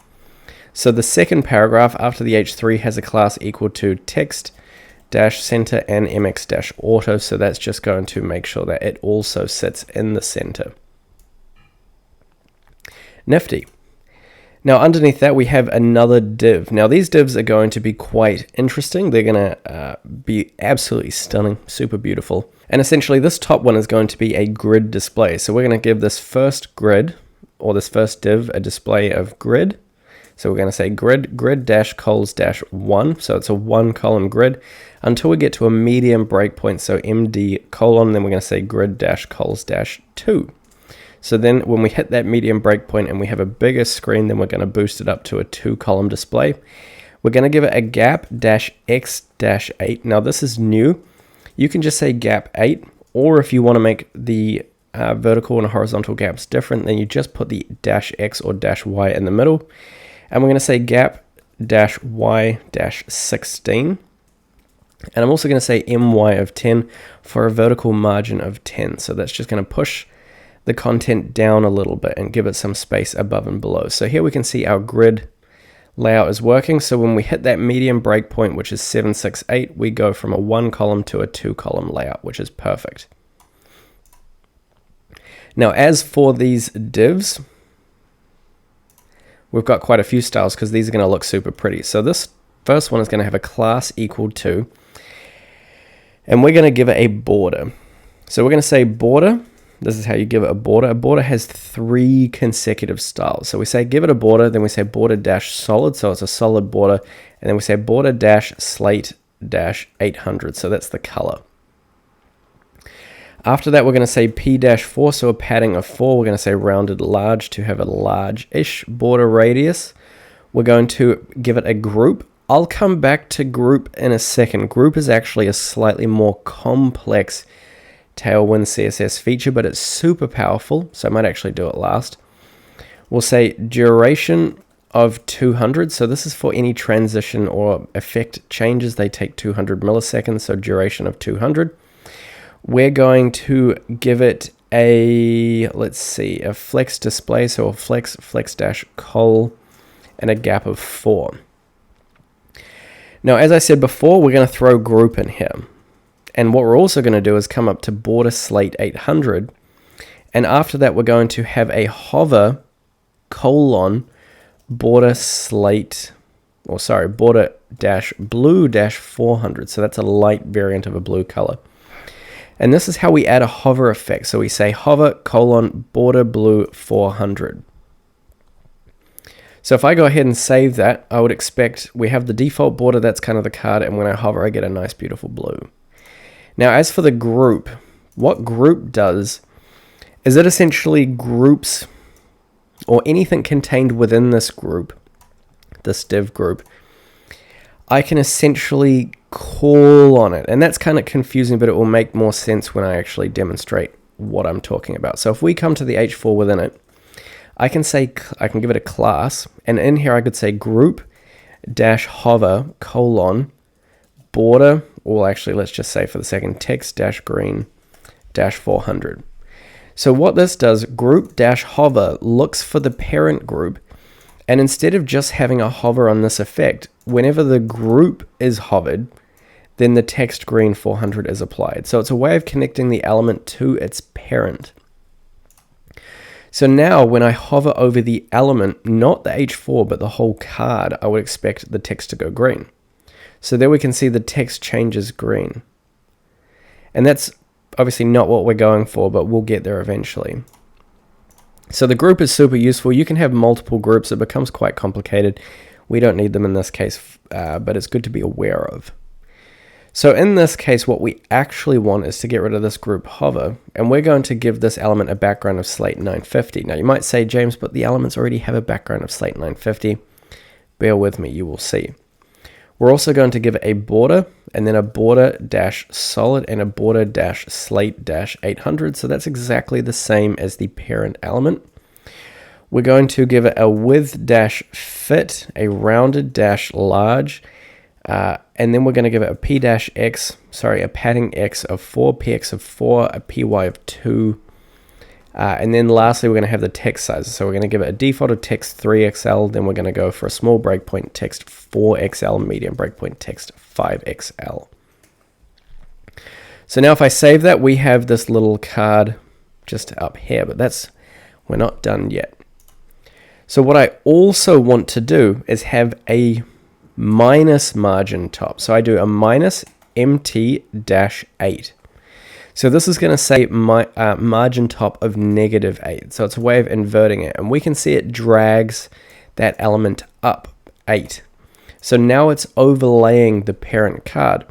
So the second paragraph after the h3 has a class equal to text-center and mx-auto, so that's just going to make sure that it also sits in the center. Nifty. Now underneath that we have another div. Now these divs are going to be quite interesting. They're going to be absolutely stunning, super beautiful. And essentially this top one is going to be a grid display. So we're going to give this first grid, or this first div, a display of grid. So we're going to say grid dash cols dash 1. So it's a 1 column grid until we get to a medium breakpoint. So MD colon, then we're going to say grid dash cols dash 2. So then when we hit that medium breakpoint and we have a bigger screen, then we're going to boost it up to a 2 column display. We're going to give it a gap dash x dash 8. Now this is new. You can just say gap 8, or if you want to make the vertical and horizontal gaps different, then you just put the dash x or dash y in the middle. And we're going to say gap dash y dash 16. And I'm also going to say my of 10 for a vertical margin of 10. So that's just going to push the content down a little bit and give it some space above and below. So here we can see our grid layout is working. So when we hit that medium breakpoint, which is 768, we go from a 1 column to a 2 column layout, which is perfect. Now, as for these divs, we've got quite a few styles because these are going to look super pretty. So this first one is going to have a class equal to, and we're going to give it a border. So we're going to say border. This is how you give it a border. A border has 3 consecutive styles. So we say give it a border, then we say border dash solid, so it's a solid border, and then we say border dash slate dash 800, so that's the color. After that, we're going to say P-4, so a padding of 4. We're going to say rounded large to have a large-ish border radius. We're going to give it a group. I'll come back to group in a second. Group is actually a slightly more complex Tailwind CSS feature, but it's super powerful, so I might actually do it last. We'll say duration of 200, so this is for any transition or effect changes. They take 200 milliseconds, so duration of 200. We're going to give it a, let's see, a flex display, so a flex dash col, and a gap of 4. Now, as I said before, we're going to throw group in here. And what we're also going to do is come up to border slate 800. And after that, we're going to have a hover colon border slate, or sorry, border dash blue dash 400. So that's a light variant of a blue color. And this is how we add a hover effect. So we say hover colon border blue 400. So if I go ahead and save that, I would expect we have the default border, that's kind of the card, and when I hover, I get a nice, beautiful blue. Now, as for the group, what group does is it essentially groups, or anything contained within this group, this div group, I can essentially call on it. And that's kind of confusing, but it will make more sense when I actually demonstrate what I'm talking about. So if we come to the H4 within it, I can give it a class, and in here I could say group dash hover colon border, or actually let's just say for the second text dash green dash 400. So what this does, group dash hover looks for the parent group, and instead of just having a hover on this effect, whenever the group is hovered, then the text green 400 is applied. So it's a way of connecting the element to its parent. So now when I hover over the element, not the H4, but the whole card, I would expect the text to go green. So there we can see the text changes green. And that's obviously not what we're going for, but we'll get there eventually. So the group is super useful. You can have multiple groups. It becomes quite complicated. We don't need them in this case, but it's good to be aware of. So in this case, what we actually want is to get rid of this group hover, and we're going to give this element a background of slate 950. Now you might say, James, but the elements already have a background of slate 950. Bear with me, you will see. We're also going to give it a border, and then a border dash solid and a border dash slate dash 800. So that's exactly the same as the parent element. We're going to give it a width dash fit, a rounded dash large, and then we're going to give it a p dash x, a padding x of 4, px of 4, a py of 2, and then lastly we're going to have the text size. So we're going to give it a default of text 3XL, then we're going to go for a small breakpoint text 4XL, medium breakpoint text 5XL. So now if I save that, we have this little card just up here, but we're not done yet. So what I also want to do is have a minus margin top. So I do a minus MT-8. So this is going to say my margin top of -8. So it's a way of inverting it. And we can see it drags that element up 8. So now it's overlaying the parent card.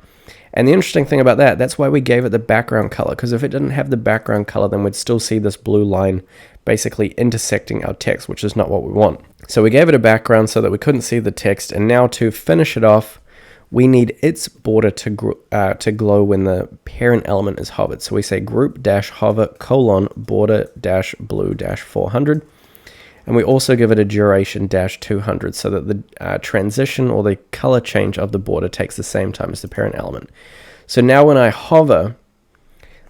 And the interesting thing about that, that's why we gave it the background color, because if it didn't have the background color, then we'd still see this blue line basically intersecting our text, which is not what we want. So we gave it a background so that we couldn't see the text, and now to finish it off, we need its border to glow when the parent element is hovered. So we say group-hover : border-blue-400. And we also give it a duration -200 so that the transition or the color change of the border takes the same time as the parent element. So now when I hover,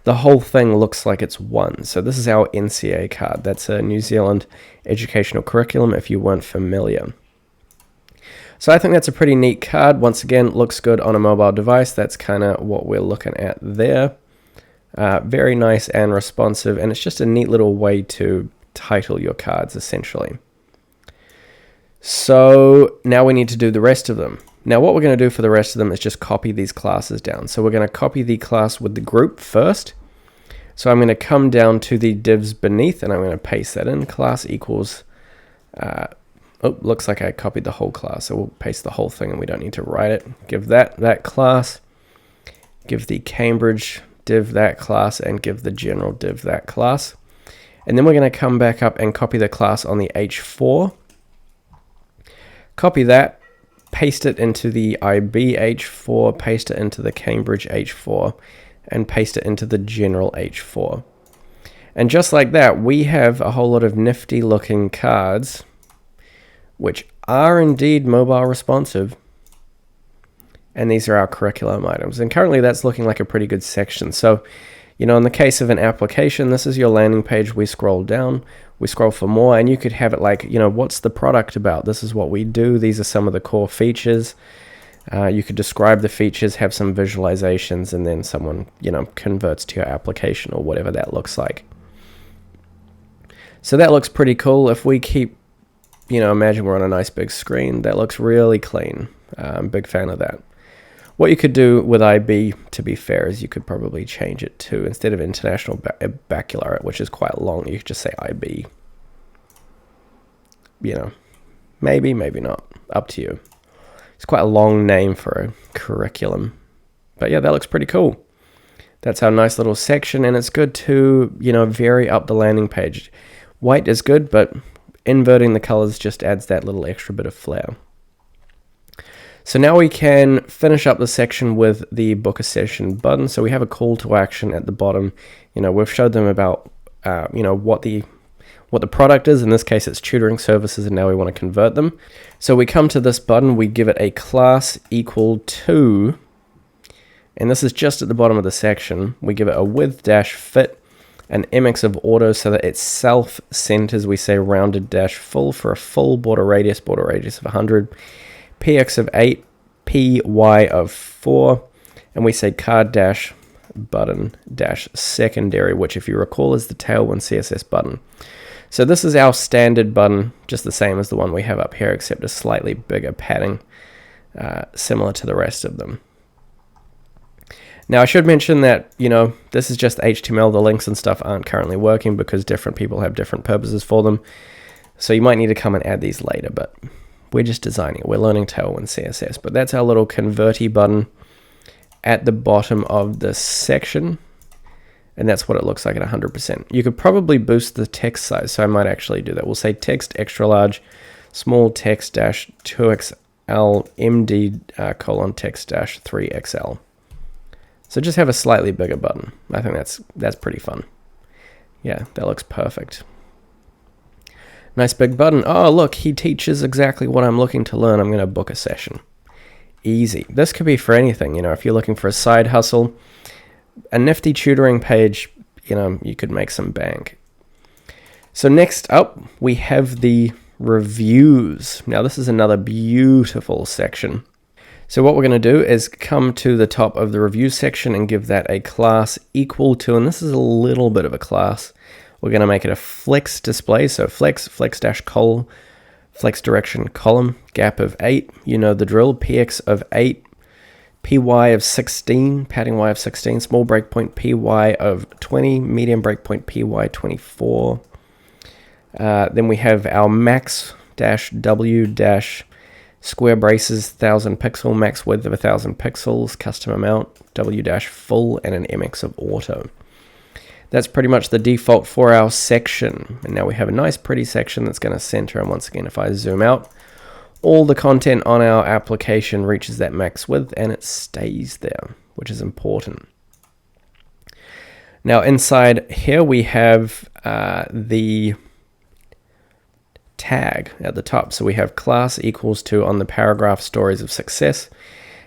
the whole thing looks like it's 1. So this is our NCA card. That's a New Zealand educational curriculum if you weren't familiar. So I think that's a pretty neat card. Once again, looks good on a mobile device. That's kind of what we're looking at there. Very nice and responsive, and it's just a neat little way to title your cards essentially. So now we need to do the rest of them. Now what we're going to do for the rest of them is just copy these classes down. So we're going to copy the class with the group first. So I'm going to come down to the divs beneath and I'm going to paste that in. Class equals, looks like I copied the whole class. So we'll paste the whole thing and we don't need to write it. Give that class, give the Cambridge div that class, and give the general div that class. And then we're going to come back up and copy the class on the H4. Copy that, paste it into the IB H4, paste it into the Cambridge H4, and paste it into the general H4. And just like that, we have a whole lot of nifty looking cards, which are indeed mobile responsive. And these are our curriculum items. And currently that's looking like a pretty good section. So, you know, in the case of an application, this is your landing page. We scroll down, we scroll for more, and you could have it like, you know, what's the product about? This is what we do. These are some of the core features. You could describe the features, have some visualizations, and then someone, you know, converts to your application or whatever that looks like. So that looks pretty cool. If we keep, you know, imagine we're on a nice big screen, that looks really clean. I'm a big fan of that. What you could do with IB, to be fair, is you could probably change it to, instead of International Baccalaureate, which is quite long, you could just say IB. You know, maybe, maybe not. Up to you. It's quite a long name for a curriculum. But yeah, that looks pretty cool. That's our nice little section, and it's good to, you know, vary up the landing page. White is good, but inverting the colors just adds that little extra bit of flair. So now we can finish up the section with the book a session button. So we have a call to action at the bottom. You know, we've showed them about, you know, what the product is. In this case, it's tutoring services, and now we want to convert them. So we come to this button, we give it a class equal to, and this is just at the bottom of the section. We give it a width-fit, an mx of auto so that it self-centers. We say rounded-full for a full border radius of 100. px of 8, py of 4, and we say card-button-secondary, which if you recall is the TailwindCSS button. So this is our standard button, just the same as the one we have up here, except a slightly bigger padding, similar to the rest of them. Now I should mention that, you know, this is just HTML, the links and stuff aren't currently working because different people have different purposes for them. So you might need to come and add these later, but we're just designing it. We're learning Tailwind CSS, but that's our little converty button at the bottom of this section. And that's what it looks like at 100%. You could probably boost the text size, so I might actually do that. We'll say text extra large, small text dash 2XL, MD text dash 3XL. So just have a slightly bigger button. I think that's pretty fun. Yeah, that looks perfect. Nice big button. Oh, look, he teaches exactly what I'm looking to learn. I'm going to book a session. Easy. This could be for anything. You know, if you're looking for a side hustle, a nifty tutoring page, you know, you could make some bank. So next up, we have the reviews. Now, this is another beautiful section. So what we're going to do is come to the top of the review section and give that a class equal to, and this is a little bit of a class. We're going to make it a flex display. So flex dash col, flex direction column, gap of 8. You know the drill. Px of 8, py of 16, padding y of 16, small breakpoint py of 20, medium breakpoint py 24. Then we have our max dash W dash square braces 1000 pixel, max width of 1000 pixels, custom amount, W dash full, and an MX of auto. That's pretty much the default for our section. And now we have a nice pretty section that's going to center. And once again, if I zoom out, all the content on our application reaches that max width and it stays there, which is important. Now inside here we have the tag at the top. So we have class equals to on the paragraph stories of success.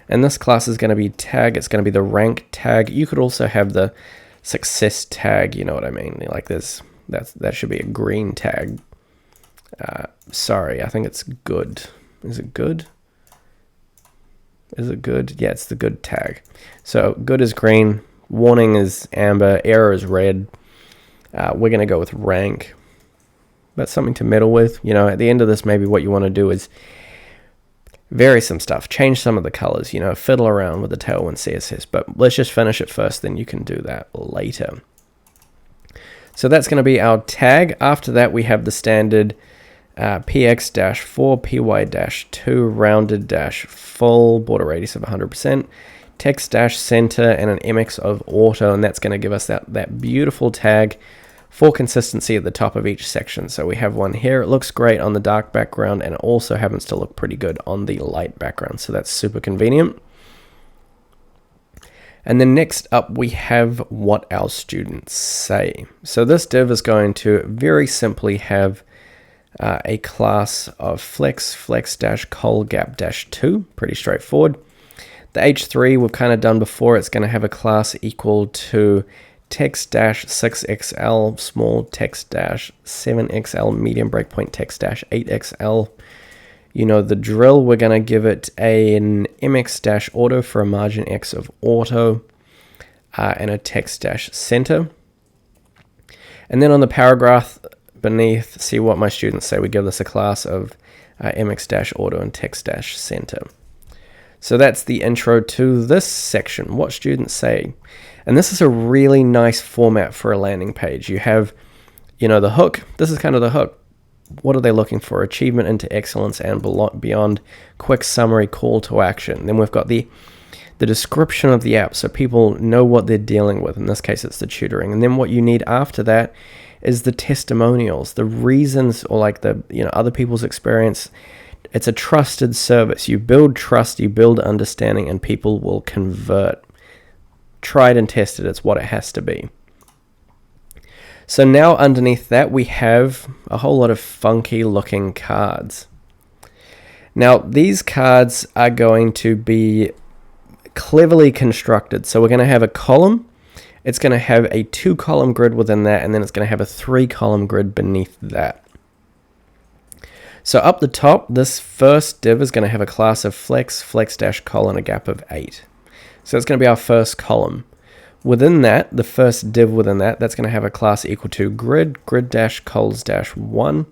And this class is going to be tag. It's going to be the rank tag. You could also have the success tag, you know what I mean? Like this, that should be a green tag. Sorry, I think it's good. Is it good? Is it good? Yeah, it's the good tag. So good is green, warning is amber, error is red. We're going to go with rank. That's something to meddle with. You know, at the end of this, maybe what you want to do is vary some stuff, change some of the colors, you know, fiddle around with the Tailwind CSS. But let's just finish it first, then you can do that later. So that's going to be our tag. After that, we have the standard px-4, py-2, rounded-full, border radius of 100%, text-center, and an MX of auto, and that's going to give us that beautiful tag for consistency at the top of each section. So we have one here. It looks great on the dark background, and it also happens to look pretty good on the light background, so that's super convenient. And then next up, we have what our students say. So this div is going to very simply have a class of flex-col-gap-2, pretty straightforward. The H3 we've kind of done before. It's going to have a class equal to text-6xl, small text-7xl, medium breakpoint text-8xl. You know the drill. We're going to give it an mx-auto for a margin x of auto and a text-center. And then on the paragraph beneath, see what my students say. We give this a class of mx-auto and text-center. So that's the intro to this section, what students say. And this is a really nice format for a landing page. You have, you know, the hook. This is kind of the hook. What are they looking for? Achievement into excellence and beyond. Quick summary, call to action. Then we've got the description of the app so people know what they're dealing with. In this case, it's the tutoring. And then what you need after that is the testimonials, the reasons, or like the, you know, other people's experience. It's a trusted service. You build trust, you build understanding, and people will convert. Tried and tested, it's what it has to be. So now underneath that, we have a whole lot of funky looking cards. Now, these cards are going to be cleverly constructed. So we're going to have a column. It's going to have a 2-column grid within that, and then it's going to have a 3-column grid beneath that. So up the top, this first div is going to have a class of flex-col, and a gap of 8. So it's going to be our first column. Within that, the first div within that, that's going to have a class equal to grid-cols-1.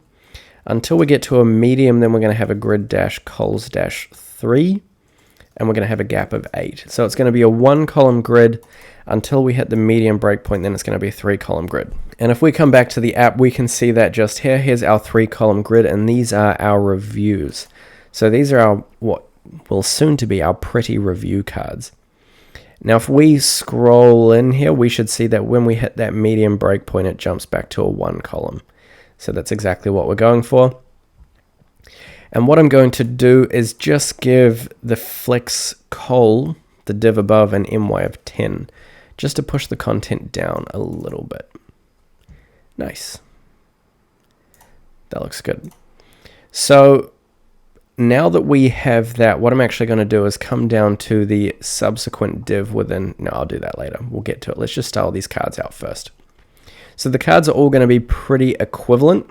Until we get to a medium, then we're going to have a grid-cols-3. And we're going to have a gap of 8. So it's going to be a 1-column grid until we hit the medium breakpoint, then it's going to be a 3-column grid. And if we come back to the app, we can see that just here. Here's our 3-column grid, and these are our reviews. So these are our, what will soon to be our pretty review cards. Now, if we scroll in here, we should see that when we hit that medium breakpoint, it jumps back to a 1-column. So that's exactly what we're going for. And what I'm going to do is just give the flex col, the div above, an my of 10, just to push the content down a little bit. Nice. That looks good. So now that we have that, what I'm actually going to do is come down to the subsequent div within. No, I'll do that later. We'll get to it. Let's just style these cards out first. So the cards are all going to be pretty equivalent.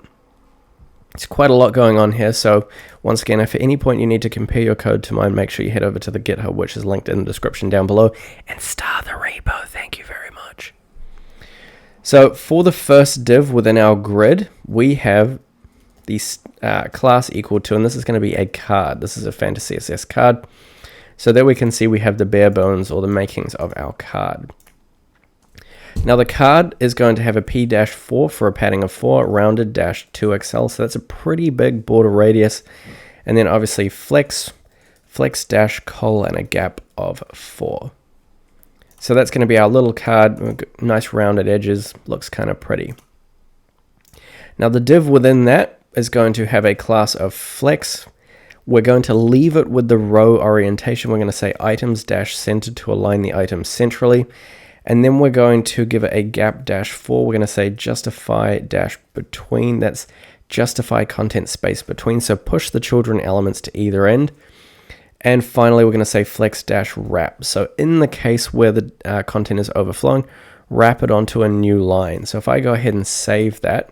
It's quite a lot going on here. So once again, if at any point you need to compare your code to mine, make sure you head over to the GitHub, which is linked in the description down below, and star the repo. Thank you very much. So for the first div within our grid, we have the class equal to, and this is going to be a card. This is a Fantasy CSS card. So there we can see we have the bare bones or the makings of our card. Now the card is going to have a P-4 for a padding of 4, rounded -2XL, so that's a pretty big border radius. And then obviously flex -col, and a gap of 4. So that's going to be our little card, nice rounded edges, looks kind of pretty. Now the div within that is going to have a class of flex. We're going to leave it with the row orientation. We're going to say items-center to align the items centrally. And then we're going to give it a gap-4. We're going to say justify-between. That's justify content space between. So push the children elements to either end. And finally, we're going to say flex-wrap. So in the case where the content is overflowing, wrap it onto a new line. So if I go ahead and save that,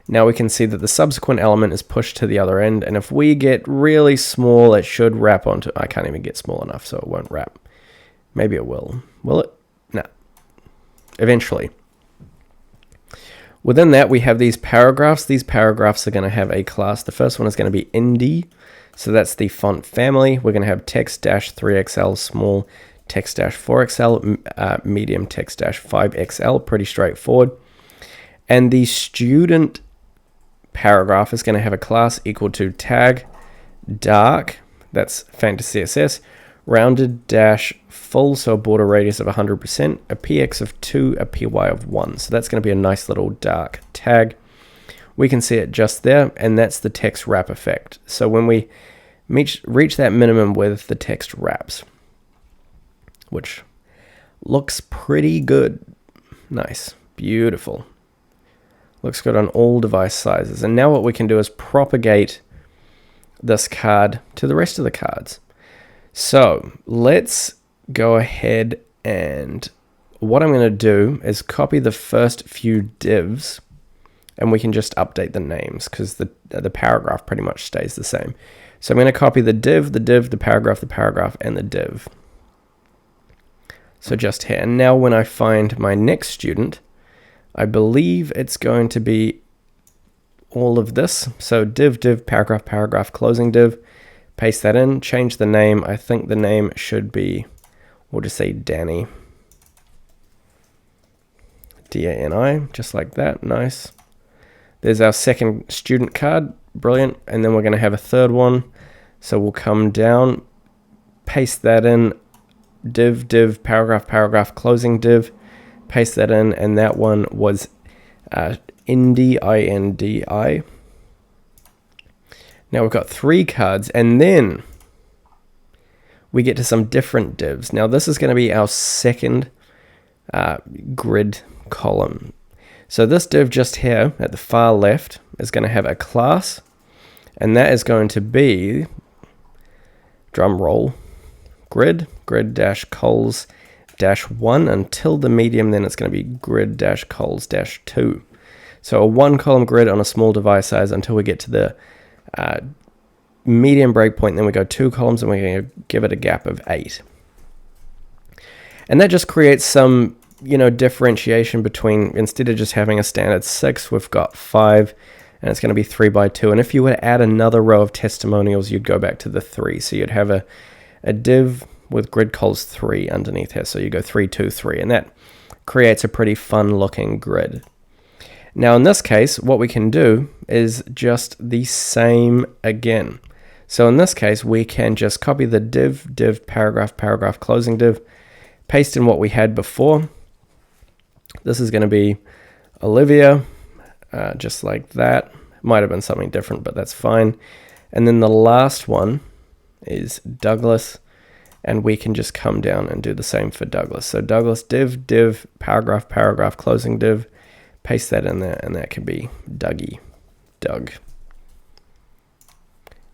now we can see that the subsequent element is pushed to the other end. And if we get really small, it should wrap onto... I can't even get small enough, so it won't wrap. Maybe it will. Will it? No. Eventually. Within that, we have these paragraphs. These paragraphs are going to have a class. The first one is going to be indie. So that's the font family. We're going to have text-3XL, small text-4XL, medium text-5XL. Pretty straightforward. And the student paragraph is going to have a class equal to tag dark, that's fantasy CSS, rounded -full, so a border radius of 100%, a px of 2, a py of 1. So that's going to be a nice little dark tag. We can see it just there, and that's the text wrap effect. So when we reach that minimum width, the text wraps, which looks pretty good. Nice, beautiful. Looks good on all device sizes. And now what we can do is propagate this card to the rest of the cards. So let's go ahead, and what I'm going to do is copy the first few divs, and we can just update the names because the paragraph pretty much stays the same. So I'm going to copy the div, the paragraph, and the div. So just here. And now when I find my next student, I believe it's going to be all of this. So div, paragraph, closing div. Paste that in, change the name. I think the name should be, we'll just say Danny. D-A-N-I, just like that, nice. There's our second student card, brilliant. And then we're going to have a third one. So we'll come down, paste that in, div, paragraph, closing div. Paste that in, and that one was Indi, I-N-D-I. Now we've got 3 cards, and then we get to some different divs. Now this is going to be our second grid column. So this div just here at the far left is going to have a class, and that is going to be, drum roll, grid-cols -1 until the medium, then it's going to be grid-cols -2. So a 1-column grid on a small device size until we get to the medium breakpoint. Then we go 2 columns, and we're going to give it a gap of 8. And that just creates some, differentiation between, instead of just having a standard 6, we've got 5, and it's going to be 3 by 2. And if you were to add another row of testimonials, you'd go back to the 3. So you'd have a div with grid cols 3 underneath here. So you go 3, 2, 3, and that creates a pretty fun looking grid. Now in this case, what we can do is just the same again. So in this case, we can just copy the div, paragraph, closing div, paste in what we had before. This is going to be Olivia, just like that. Might have been something different, but that's fine. And then the last one is Douglas, and we can just come down and do the same for Douglas. So Douglas, div, paragraph, closing div, paste that in there, and that could be Doug.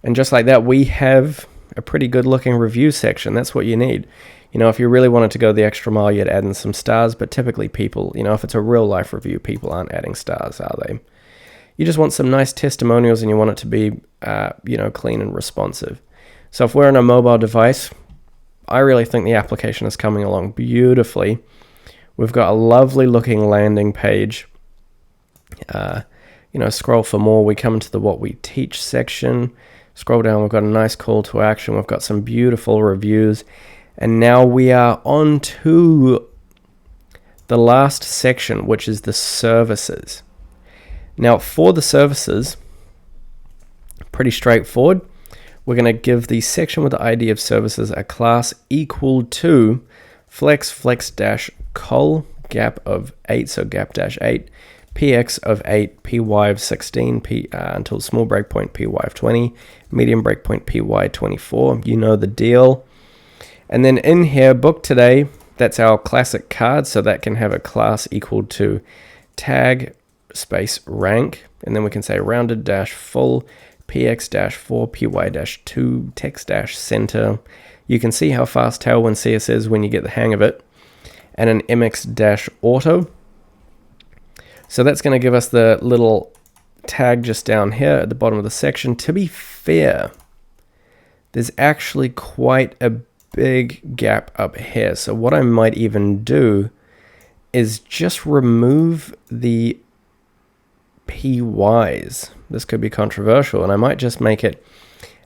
And just like that, we have a pretty good looking review section. That's what you need. If you really wanted to go the extra mile, you'd add in some stars, but typically people, if it's a real life review, people aren't adding stars, are they? You just want some nice testimonials, and you want it to be, clean and responsive. So if we're on a mobile device, I really think the application is coming along beautifully. We've got a lovely looking landing page. Scroll for more. We come to the what we teach section. Scroll down. We've got a nice call to action. We've got some beautiful reviews. And now we are on to the last section, which is the services. Now for the services, pretty straightforward. We're going to give the section with the ID of services a class equal to flex dash col gap of 8, so gap dash 8, px of 8, py of 16, until small breakpoint py of 20, medium breakpoint py 24. You know the deal. And then in here, book today, that's our classic card, so that can have a class equal to tag space rank, and then we can say rounded dash full px dash 4 py dash 2 text dash center. You can see how fast Tailwind CS is when you get the hang of it, and an mx dash auto. So that's going to give us the little tag just down here at the bottom of the section. To be fair, there's actually quite a big gap up here. So what I might even do is just remove the PYs. This could be controversial, and I might just make it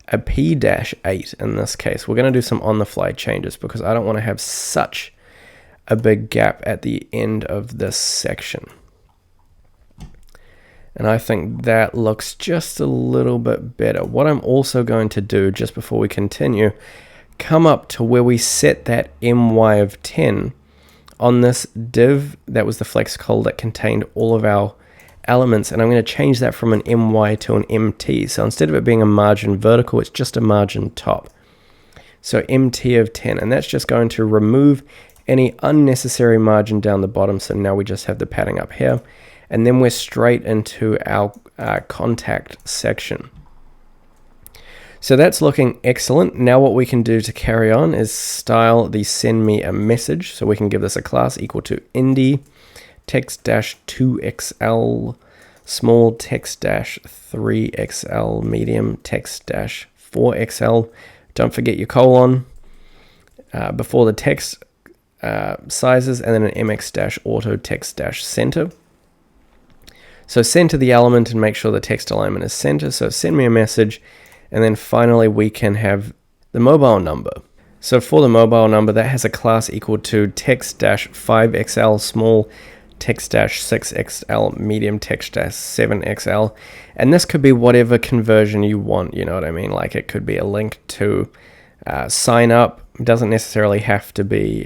a P-8 in this case. We're going to do some on-the-fly changes because I don't want to have such a big gap at the end of this section. And I think that looks just a little bit better. What I'm also going to do, just before we continue, come up to where we set that my of 10 on this div that was the flex col that contained all of our elements, and I'm going to change that from an my to an mt. So instead of it being a margin vertical, it's just a margin top. So mt of 10, and that's just going to remove any unnecessary margin down the bottom. So now we just have the padding up here, and then we're straight into our contact section. So that's looking excellent. Now what we can do to carry on is style the send me a message. So we can give this a class equal to indie text dash 2xl, small text dash 3xl, medium text dash 4xl. Don't forget your colon before the text sizes, and then an mx dash auto text dash center. So center the element and make sure the text alignment is center. So send me a message. And then finally, we can have the mobile number. So for the mobile number, that has a class equal to text-5xl, small text-6xl, medium text-7xl. And this could be whatever conversion you want, you know what I mean? Like it could be a link to sign up. It doesn't necessarily have to be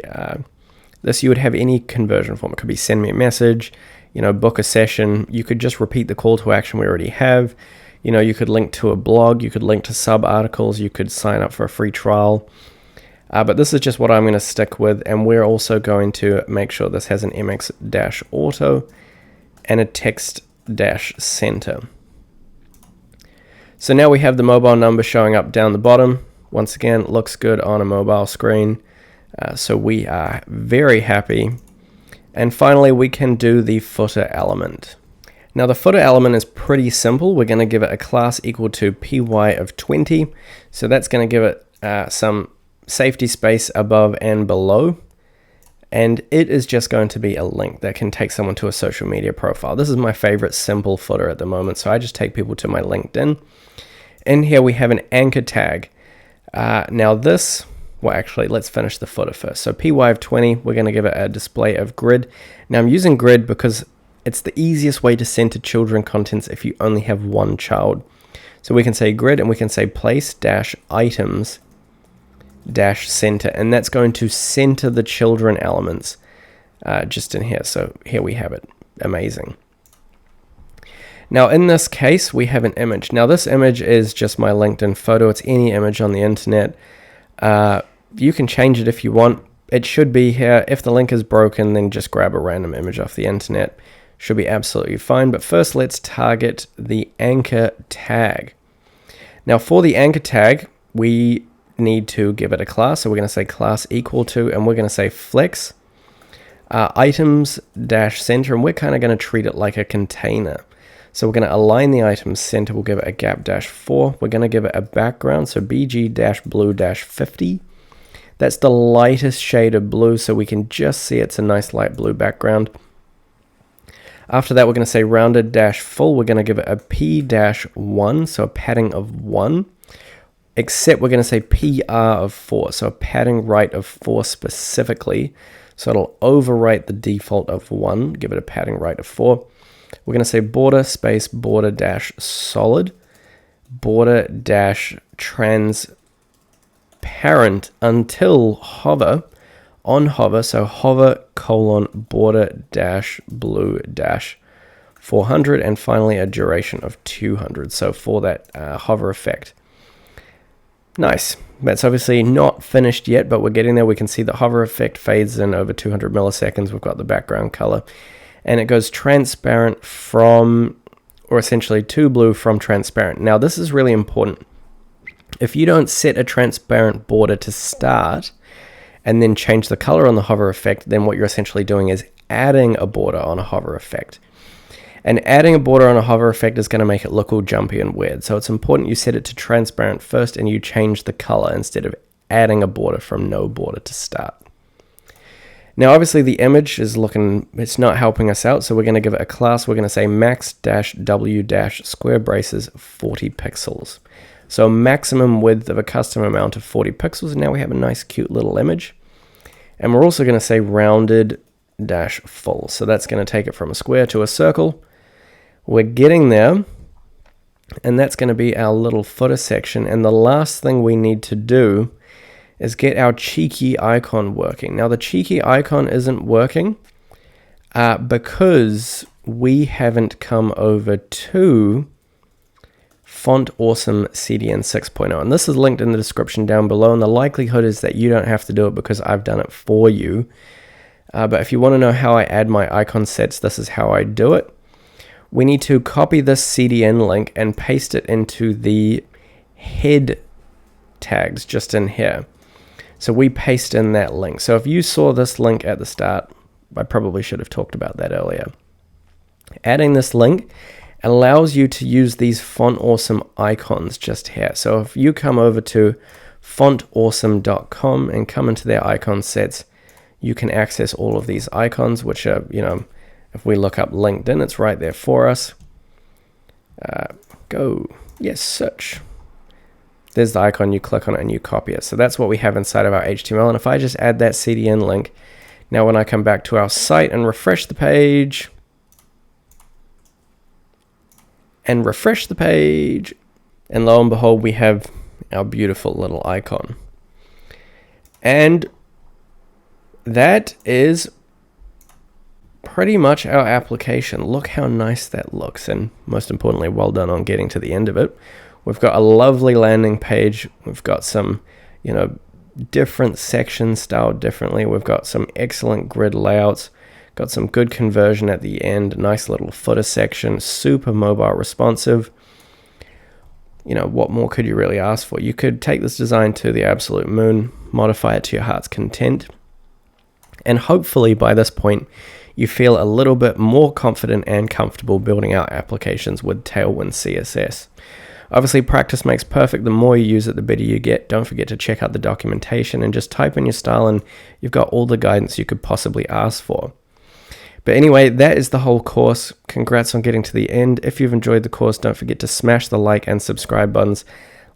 this. You would have any conversion form. It could be send me a message, you know, book a session. You could just repeat the call to action we already have. You know, you could link to a blog, you could link to sub-articles, you could sign up for a free trial. But this is just what I'm going to stick with, and we're also going to make sure this has an mx-auto and a text-center. So now we have the mobile number showing up down the bottom. Once again, looks good on a mobile screen. So we are very happy. And finally, we can do the footer element. Now the footer element is pretty simple. We're going to give it a class equal to py of 20. So that's going to give it some safety space above and below. And it is just going to be a link that can take someone to a social media profile. This is my favorite simple footer at the moment. So I just take people to my LinkedIn. In here we have an anchor tag. Now this, well actually let's finish the footer first. So py of 20, we're going to give it a display of grid. Now I'm using grid because it's the easiest way to center children contents if you only have one child. So we can say grid and we can say place dash items dash center, and that's going to center the children elements just in here. So here we have it. Amazing. Now in this case, we have an image. Now this image is just my LinkedIn photo. It's any image on the internet. You can change it if you want. It should be here. If the link is broken, then just grab a random image off the internet. Should be absolutely fine. But first, let's target the anchor tag. Now for the anchor tag, we need to give it a class. So we're going to say class equal to, and we're going to say flex items dash center, and we're kind of going to treat it like a container. So we're going to align the items center. We'll give it a gap dash 4. We're going to give it a background. So BG dash blue dash 50. That's the lightest shade of blue, so we can just see it's a nice light blue background. After that, we're going to say rounded dash full. We're going to give it a P dash 1, so a padding of 1. Except we're going to say PR of 4, so a padding right of 4 specifically. So it'll overwrite the default of 1, give it a padding right of 4. We're going to say border space border dash solid, border dash transparent until hover, on hover, so hover colon border dash blue dash 400, and finally a duration of 200, so for that hover effect. Nice. That's obviously not finished yet, but we're getting there. We can see the hover effect fades in over 200 milliseconds. We've got the background color, and it goes transparent from, or essentially to blue from transparent. Now this is really important. If you don't set a transparent border to start and then change the color on the hover effect, then what you're essentially doing is adding a border on a hover effect. And adding a border on a hover effect is going to make it look all jumpy and weird. So it's important you set it to transparent first and you change the color instead of adding a border from no border to start. Now obviously the image is looking, it's not helping us out, so we're going to give it a class. We're going to say max-w-square braces 40 pixels. So maximum width of a custom amount of 40 pixels. Now we have a nice cute little image. And we're also going to say rounded-full. So that's going to take it from a square to a circle. We're getting there. And that's going to be our little footer section. And the last thing we need to do is get our cheeky icon working. Now the cheeky icon isn't working because we haven't come over to Font Awesome CDN 6.0, and this is linked in the description down below, and the likelihood is that you don't have to do it because I've done it for you. But if you want to know how I add my icon sets, this is how I do it. We need to copy this CDN link and paste it into the head tags just in here. So we paste in that link. So if you saw this link at the start, I probably should have talked about that earlier. Adding this link allows you to use these Font Awesome icons just here. So if you come over to fontawesome.com and come into their icon sets, you can access all of these icons, which are, you know, if we look up LinkedIn, it's right there for us. Search. There's the icon, you click on it and you copy it. So that's what we have inside of our HTML. And if I just add that CDN link, now when I come back to our site and refresh the page, and lo and behold, we have our beautiful little icon. And that is pretty much our application. Look how nice that looks, and most importantly, well done on getting to the end of it. We've got a lovely landing page. We've got some, you know, different sections styled differently. We've got some excellent grid layouts. Got some good conversion at the end, nice little footer section, super mobile responsive. You know, what more could you really ask for? You could take this design to the absolute moon, modify it to your heart's content, and hopefully by this point, you feel a little bit more confident and comfortable building out applications with Tailwind CSS. Obviously, practice makes perfect. The more you use it, the better you get. Don't forget to check out the documentation and just type in your style and you've got all the guidance you could possibly ask for. But anyway, that is the whole course. Congrats on getting to the end. If you've enjoyed the course, don't forget to smash the like and subscribe buttons.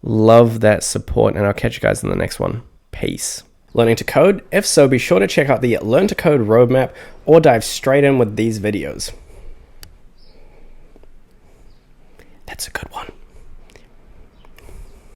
Love that support, and I'll catch you guys in the next one. Peace. Learning to code? If so, be sure to check out the Learn to Code roadmap or dive straight in with these videos. That's a good one.